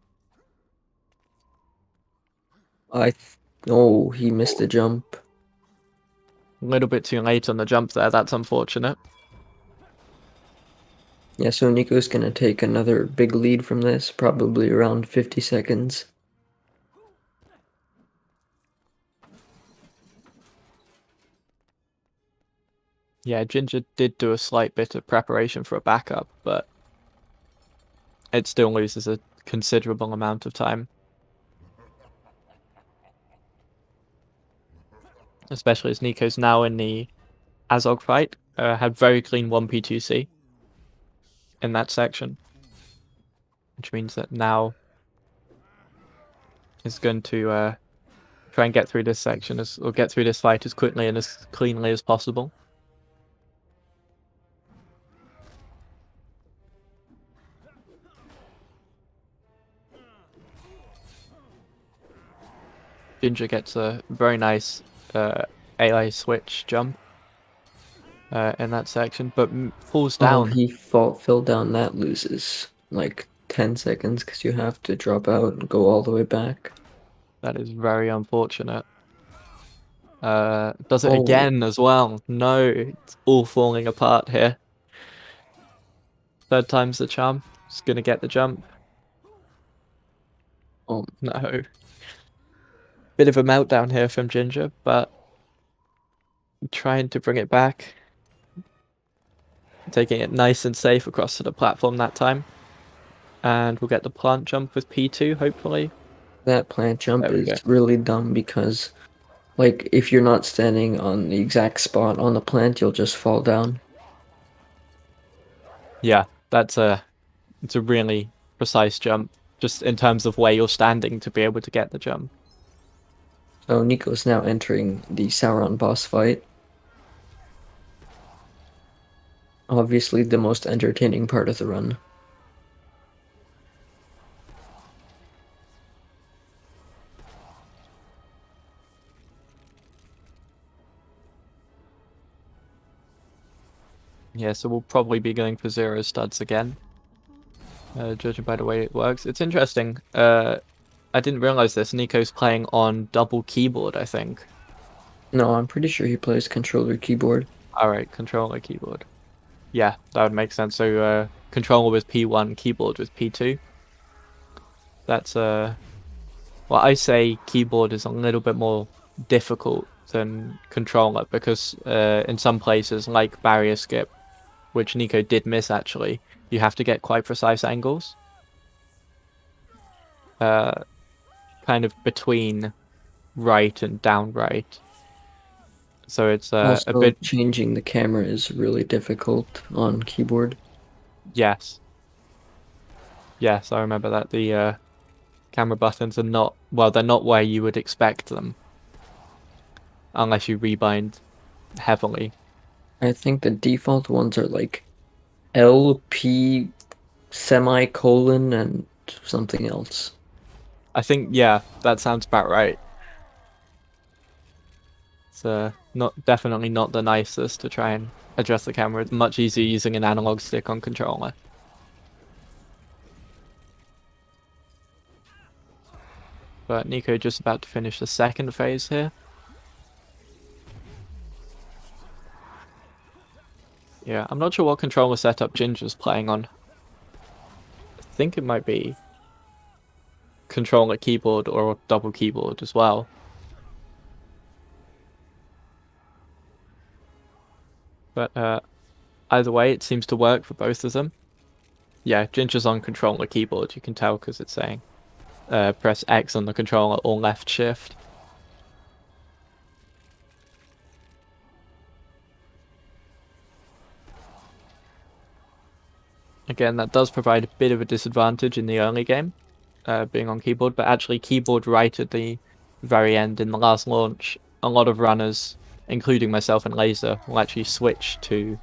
Oh, he missed the jump. A little bit too late on the jump there, that's unfortunate. Yeah, so Nico's gonna take another big lead from this, probably around 50 seconds. Yeah, Ginger did do a slight bit of preparation for a backup, but it still loses a considerable amount of time. Especially as Nico's now in the Azog fight, had very clean 1P2C in that section. Which means that now is going to try and get through this section, or get through this fight as quickly and as cleanly as possible. Ginger gets a very nice AI switch jump in that section, but falls down. Oh, he fell down, that loses like 10 seconds because you have to drop out and go all the way back. That is very unfortunate. Does it again as well. No, it's all falling apart here. Third time's the charm. It's gonna get the jump. Oh no. Bit of a meltdown here from Ginger, but trying to bring it back. Taking it nice and safe across to the platform that time. And we'll get the plant jump with P2, hopefully. That plant jump is really dumb because, like, if you're not standing on the exact spot on the plant, you'll just fall down. Yeah, it's a really precise jump, just in terms of where you're standing to be able to get the jump. So Nico's now entering the Sauron boss fight. Obviously the most entertaining part of the run. Yeah, so we'll probably be going for 0 studs again. Judging by the way it works. It's interesting. I didn't realize this. Nico's playing on double keyboard, I think. No, I'm pretty sure he plays controller keyboard. Alright, controller keyboard. Yeah, that would make sense. So controller with P1, keyboard with P2. That's well, I say keyboard is a little bit more difficult than controller because in some places, like barrier skip, which Nico did miss actually, you have to get quite precise angles. Kind of between right and down right. So it's a Also, bit. changing the camera is really difficult on keyboard. Yes. Yes, I remember that. The camera buttons are not, well, they're not where you would expect them. Unless you rebind heavily. I think the default ones are like LP semicolon and something else. I think, yeah, that sounds about right. It's definitely not the nicest to try and adjust the camera. It's much easier using an analog stick on controller. But Nico just about to finish the second phase here. Yeah, I'm not sure what controller setup Ginger's playing on. I think it might be controller keyboard or double keyboard as well. But either way, it seems to work for both of them. Yeah, Ginger's on controller keyboard, you can tell because it's saying press X on the controller or left shift. Again, that does provide a bit of a disadvantage in the early game, being on keyboard, but actually keyboard right at the very end in the last launch, a lot of runners, including myself and Laser, will actually switch to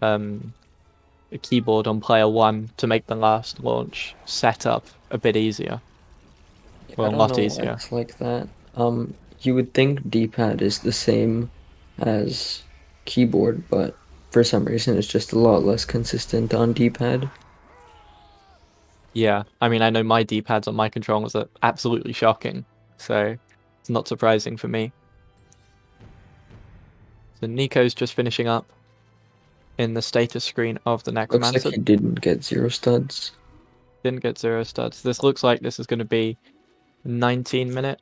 a keyboard on player 1 to make the last launch setup a bit easier. Well, I a don't lot know why easier. it's like that. You would think D-pad is the same as keyboard, but for some reason it's just a lot less consistent on D-pad. Yeah, I mean, I know my D-pads on my controllers are absolutely shocking, so it's not surprising for me. So Nico's just finishing up in the status screen of the Looks like Necromancer. he didn't get 0 studs. Didn't get 0 studs. This looks like this is going to be 19-minute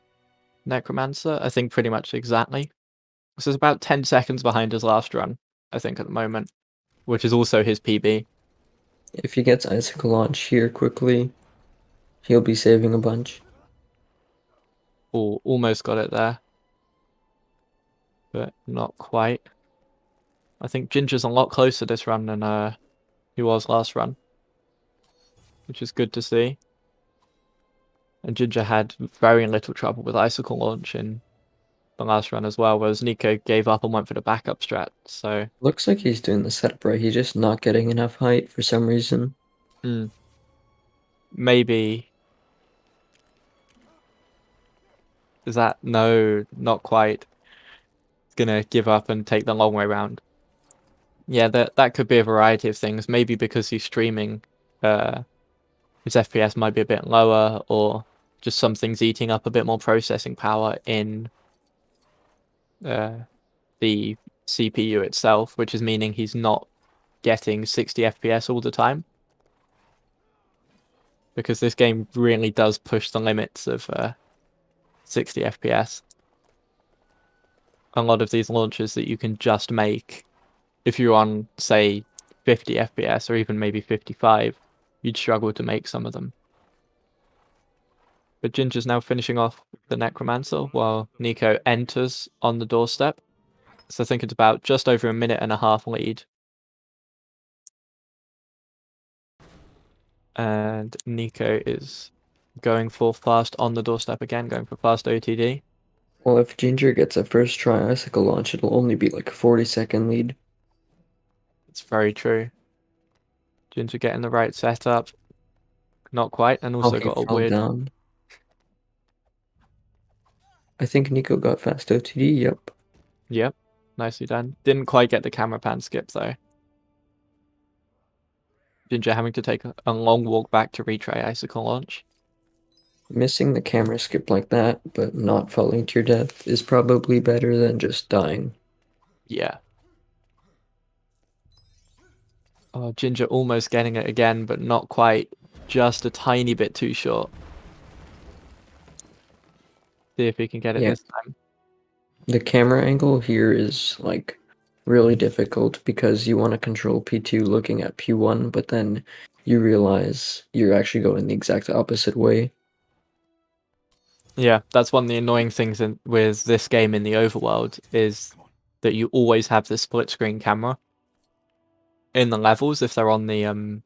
Necromancer, I think pretty much exactly. This is about 10 seconds behind his last run, I think, at the moment, which is also his PB. If he gets Icicle Launch here quickly, he'll be saving a bunch. Ooh, almost got it there, but not quite. I think Ginger's a lot closer this run than he was last run, which is good to see. And Ginger had very little trouble with Icicle Launch in the last run as well, whereas Nico gave up and went for the backup strat, so... Looks like he's doing the setup right, he's just not getting enough height for some reason. Maybe... Is that... No, not quite. It's gonna give up and take the long way round. Yeah, that could be a variety of things. Maybe because he's streaming, his FPS might be a bit lower, or just something's eating up a bit more processing power in the CPU itself, which is meaning he's not getting 60 FPS all the time. Because this game really does push the limits of 60 FPS. A lot of these launches that you can just make, if you're on, say, 50 FPS or even maybe 55, you'd struggle to make some of them. But Ginger's now finishing off the Necromancer while Nico enters on the doorstep. So I think it's about just over a minute and a half lead. And Nico is going for fast on the doorstep again, going for fast OTD. Well, if Ginger gets a first try Icicle Launch, it'll only be like a 40-second lead. It's very true. Ginger getting the right setup. Not quite, and also He got a fell weird... down. I think Nico got fast OTD, yep. Yep, nicely done. Didn't quite get the camera pan skip, though. Ginger having to take a long walk back to retry Icicle Launch. Missing the camera skip like that, but not falling to your death, is probably better than just dying. Yeah. Oh, Ginger almost getting it again, but not quite. Just a tiny bit too short. See if he can get it this time. The camera angle here is like really difficult because you want to control P2 looking at P1, but then you realize you're actually going the exact opposite way. Yeah, that's one of the annoying things with this game in the overworld is that you always have the split screen camera in the levels if they're on the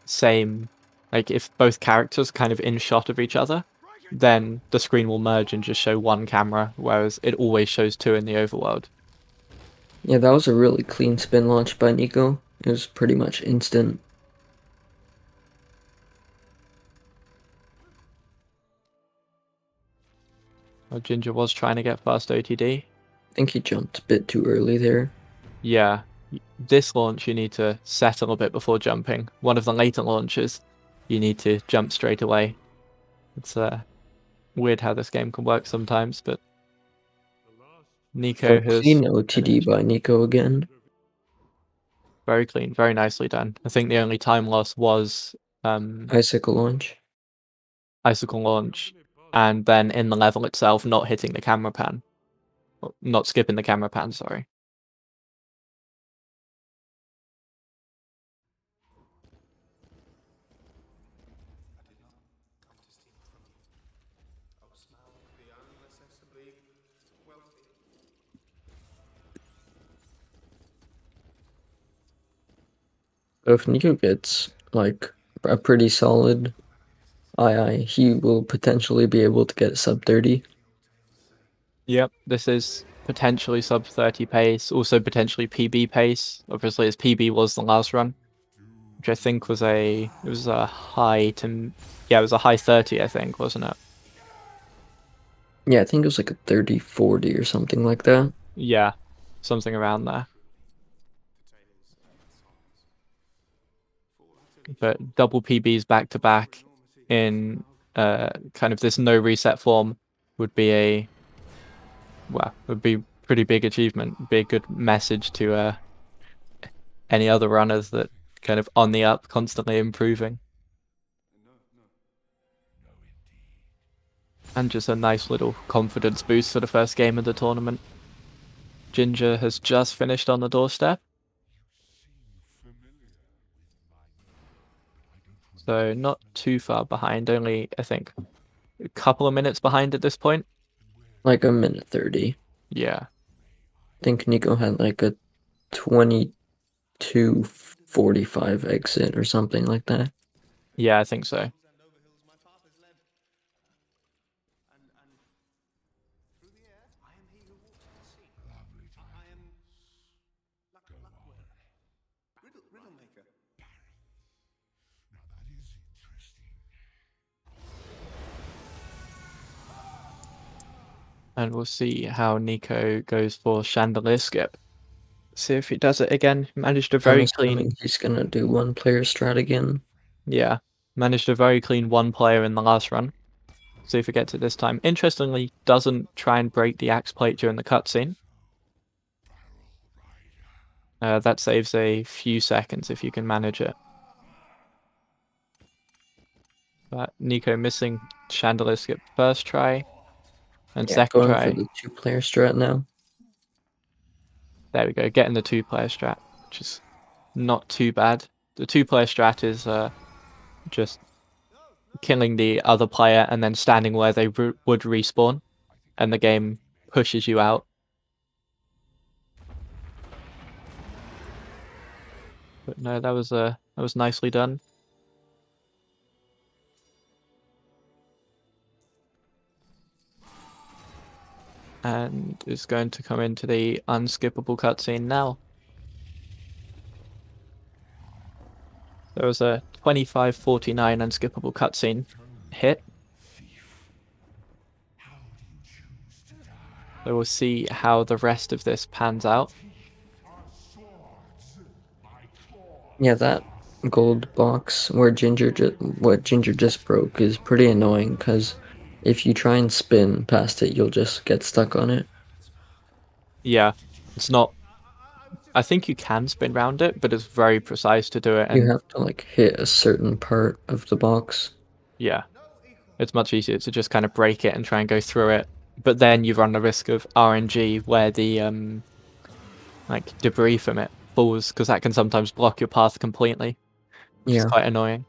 same, like if both characters kind of in shot of each other, then the screen will merge and just show one camera, whereas it always shows two in the overworld. Yeah, that was a really clean spin launch by Nico. It was pretty much instant. Well, Ginger was trying to get fast OTD. I think he jumped a bit too early there. Yeah, this launch you need to settle a bit before jumping. One of the later launches, you need to jump straight away. It's weird how this game can work sometimes, but Nico So has clean OTD finished. by Nico again. Very clean, very nicely done. I think the only time loss was Icicle launch. Icicle launch, and then in the level itself not hitting the camera pan. Not skipping the camera pan, sorry. So if Nico gets like a pretty solid II, he will potentially be able to get sub 30. Yep, this is potentially sub 30 pace, also potentially PB pace. Obviously, as PB was the last run, which I think was it was a high 30, I think, wasn't it? Yeah, I think it was like a 30-40 or something like that. Yeah, something around there. But double PBs back to back in kind of this no reset form would be pretty big achievement. Be a good message to any other runners that kind of on the up, constantly improving. And just a nice little confidence boost for the first game of the tournament. Ginger has just finished on the doorstep. So not too far behind, only I think a couple of minutes behind at this point. Like a minute 30. Yeah. I think Nico had like a 22:45 exit or something like that. Yeah, I think so. And we'll see how Nico goes for Chandelier Skip. See if he does it again. Managed a I'm very assuming clean... he's gonna do one player strat again. Yeah. Managed a very clean one player in the last run. See if he gets it this time. Interestingly, doesn't try and break the axe plate during the cutscene. That saves a few seconds if you can manage it. But Nico missing Chandelier Skip first try. And Yeah, second going for try. the 2-player strat now. There we go, getting the 2-player strat, which is not too bad. The 2-player strat is just killing the other player and then standing where they would respawn, and the game pushes you out. But no, that was nicely done. And is going to come into the unskippable cutscene now. There was a 25:49 unskippable cutscene hit. So we'll see how the rest of this pans out. Yeah, that gold box where what Ginger just broke is pretty annoying because if you try and spin past it, you'll just get stuck on it. Yeah, it's not... I think you can spin around it, but it's very precise to do it. You And have to like hit a certain part of the box. yeah, it's much easier to just kind of break it and try and go through it. But then you run the risk of RNG where the like debris from it falls, because that can sometimes block your path completely, which is Yeah. quite annoying.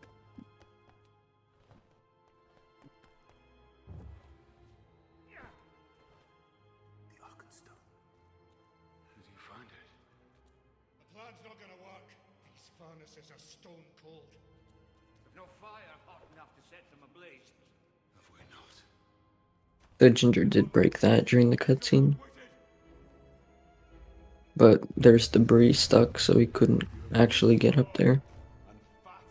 plan's not gonna work. These furnaces are stone cold. We've no fire hot enough to set them ablaze. Have we not? The Ginger did break that during the cutscene, but there's debris stuck, so he couldn't actually get up there. And fat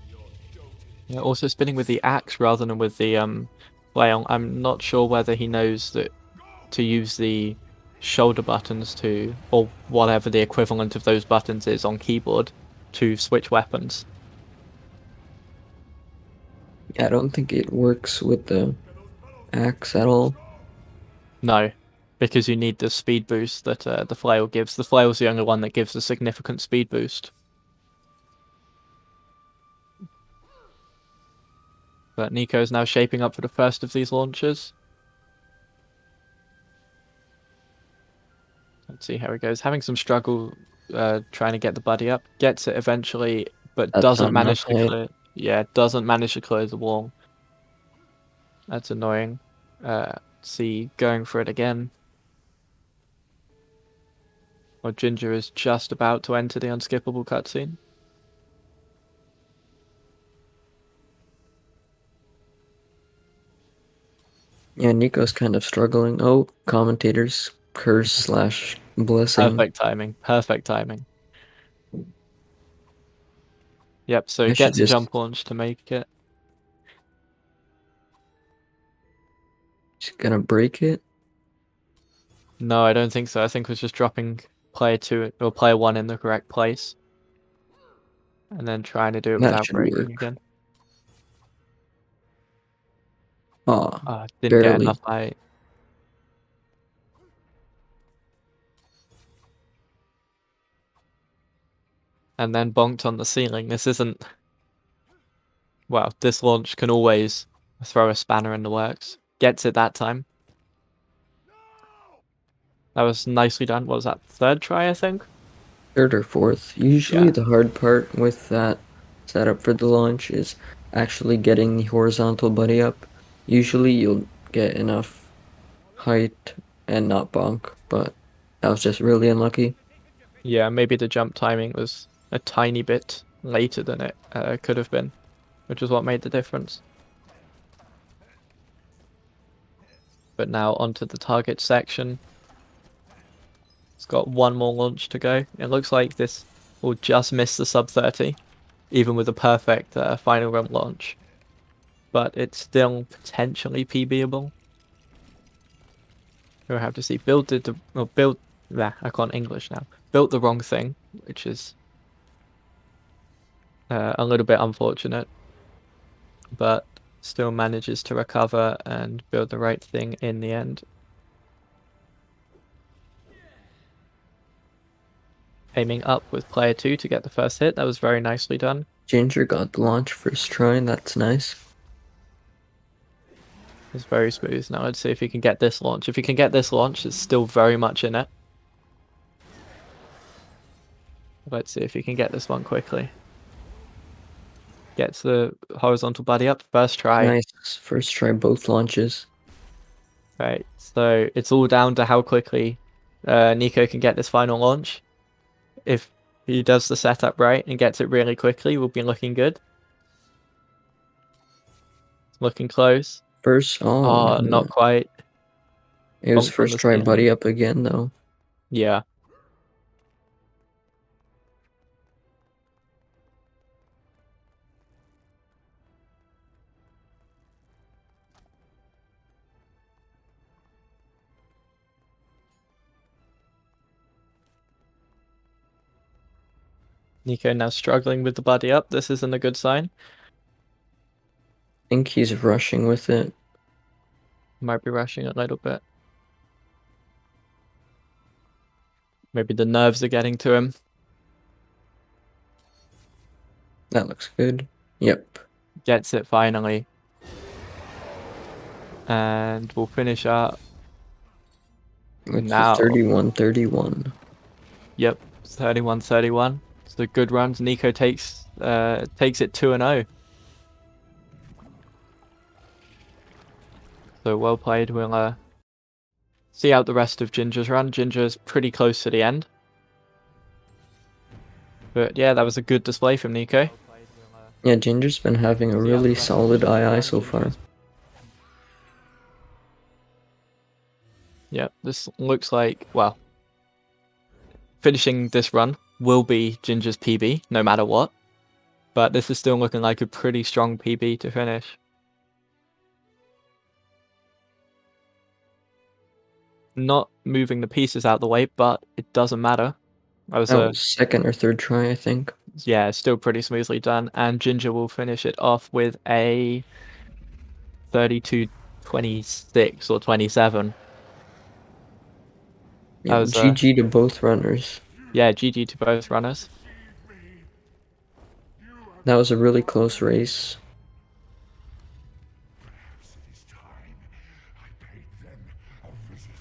in your doting. Yeah, also spinning with the axe rather than with the flail. I'm not sure whether he knows that to use the shoulder buttons to, or whatever the equivalent of those buttons is on keyboard, to switch weapons. Yeah, I don't think it works with the axe at all. No, because you need the speed boost that the flail gives. The flail's the only one that gives a significant speed boost. But Nico's now shaping up for the first of these launches. Let's see how he goes. Having some struggle trying to get the buddy up. Gets it eventually, but That doesn't time manage not to hit. clear. Yeah, doesn't manage to clear the wall. That's annoying. See, going for it again. Well, Ginger is just about to enter the unskippable cutscene. Yeah, Nico's kind of struggling. Oh, commentators curse slash blessing. Perfect timing. Perfect timing. Yep, so I he should gets a just jump launch to make it. gonna break it. No, I don't think so. I think it was just dropping player 2 or player 1 in the correct place. And then trying to do it That without should breaking work. again. Aw, Didn't get barely. enough height. And then bonked on the ceiling. This isn't... Well, this launch can always throw a spanner in the works. Gets it that time. That was nicely done. What was that? Third try, I think? Third or fourth. Usually Yeah. the hard part with that setup for the launch is actually getting the horizontal buddy up. Usually you'll get enough height and not bonk, but that was just really unlucky. Yeah, maybe the jump timing was a tiny bit later than it could have been, which is what made the difference. But now onto the target section. It's got one more launch to go. It looks like this will just miss the sub 30, even with a perfect final run launch. But it's still potentially PBable. We'll have to see. I can't English now. Built the wrong thing, which is a little bit unfortunate, but still manages to recover and build the right thing in the end. Aiming up with player 2 to get the first hit. That was very nicely done. Ginger got the launch first try, that's nice. It's very smooth. Now let's see if he can get this launch. If he can get this launch, it's still very much in it. Let's see if he can get this one quickly. Gets the horizontal buddy up. First try. Nice. First try both launches. Right. So it's all down to how quickly Nico can get this final launch. If he does the setup right and gets it really quickly, we'll be looking good. Looking close. First, oh, no. Not quite. It was Bonked on first the try ceiling. buddy up again, though. Yeah. Nico now struggling with the buddy up. This isn't a good sign. I think he's rushing with it. Might be rushing a little bit. Maybe the nerves are getting to him. That looks good. Yep. Gets it finally. And we'll finish up. It's Now. 31-31. Yep, 31-31. So good runs. Nico takes it 2-0. So well played. We'll see out the rest of Ginger's run. Ginger's pretty close to the end. But yeah, that was a good display from Nico. Yeah, Ginger's been having a really solid II so far. Yeah, this looks like, well, finishing this run will be Ginger's PB, no matter what. But this is still looking like a pretty strong PB to finish. Not moving the pieces out the way, but it doesn't matter. That was That was second or third try, I think. yeah, still pretty smoothly done. And Ginger will finish it off with a 32-26 or 27. Yeah, That was GG to both runners. yeah, GG to both runners. That was a really close race. Perhaps it is time I paid them a visit.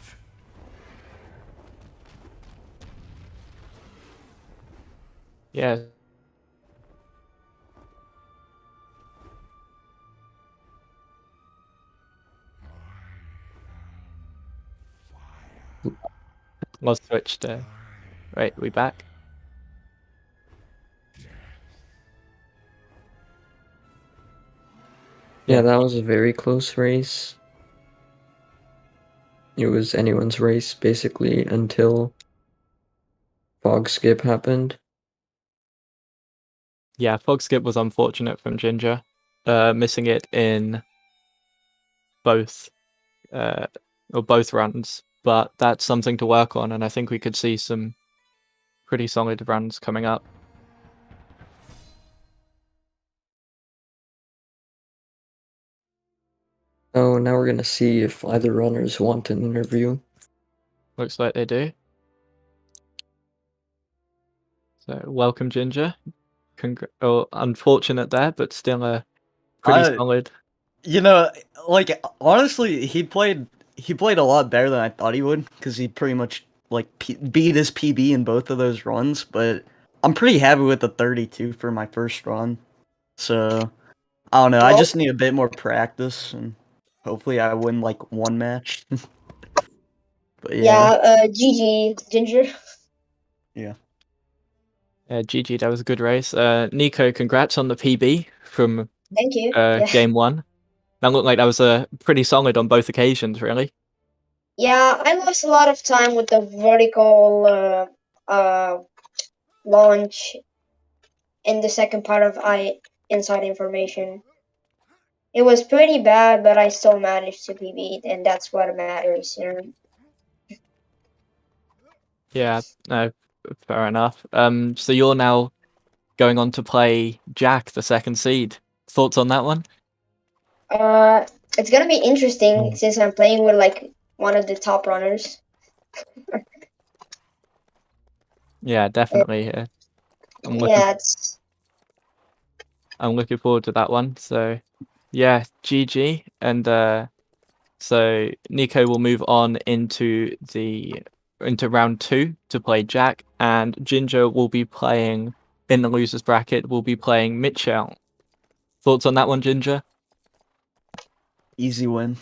Yeah. Was switched. Right, we back? Yeah, that was a very close race. It was anyone's race, basically, until fog skip happened. Yeah, fog skip was unfortunate from Ginger, missing it in both runs, but that's something to work on, and I think we could see some pretty solid runs coming up. Oh, now we're gonna see if either runners want an interview. Looks like they do. So welcome, Ginger. Unfortunate there, but still a pretty solid. You know, like honestly, he played a lot better than I thought he would because he pretty much like beat his PB in both of those runs. But I'm pretty happy with the 32 for my first run. So I don't know. I just need a bit more practice, and hopefully I win like one match. But yeah, GG, Ginger. yeah. GG, that was a good race. Nico, congrats on the PB from Thank you. Yeah. game 1. That looked like that was pretty solid on both occasions, really. Yeah, I lost a lot of time with the vertical launch in the second part of inside information. It was pretty bad, but I still managed to PB it, and that's what matters, you know. Yeah, no, fair enough. So you're now going on to play Jack, the second seed. Thoughts on that one? It's gonna be interesting since I'm playing with like one of the top runners. Yeah, definitely. I'm looking forward to that one. So yeah, GG, and so Nico will move on into round 2 to play Jack, and Ginger will be playing in the losers bracket. Will be playing Mitchell. Thoughts on that one, Ginger? Easy win.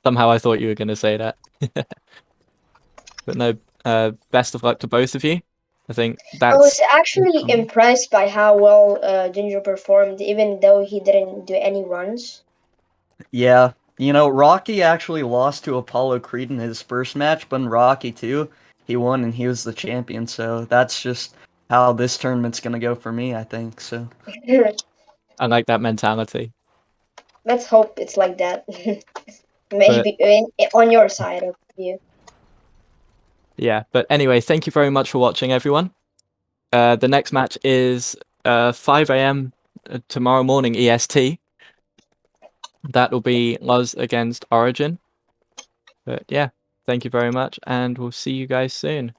Somehow I thought you were going to say that. But no, best of luck to both of you. I think I was that's actually impressed by how well Ginger performed, even though he didn't do any runs. Yeah, you know, Rocky actually lost to Apollo Creed in his first match, but in Rocky 2, he won and he was the champion, so that's just how this tournament's gonna go for me, I think, so. I like that mentality. Let's hope it's like that. Maybe on your side of view. Yeah, but anyway, thank you very much for watching, everyone. The next match is 5 a.m. Tomorrow morning EST. That will be Luz against Origin. But yeah, thank you very much, and we'll see you guys soon.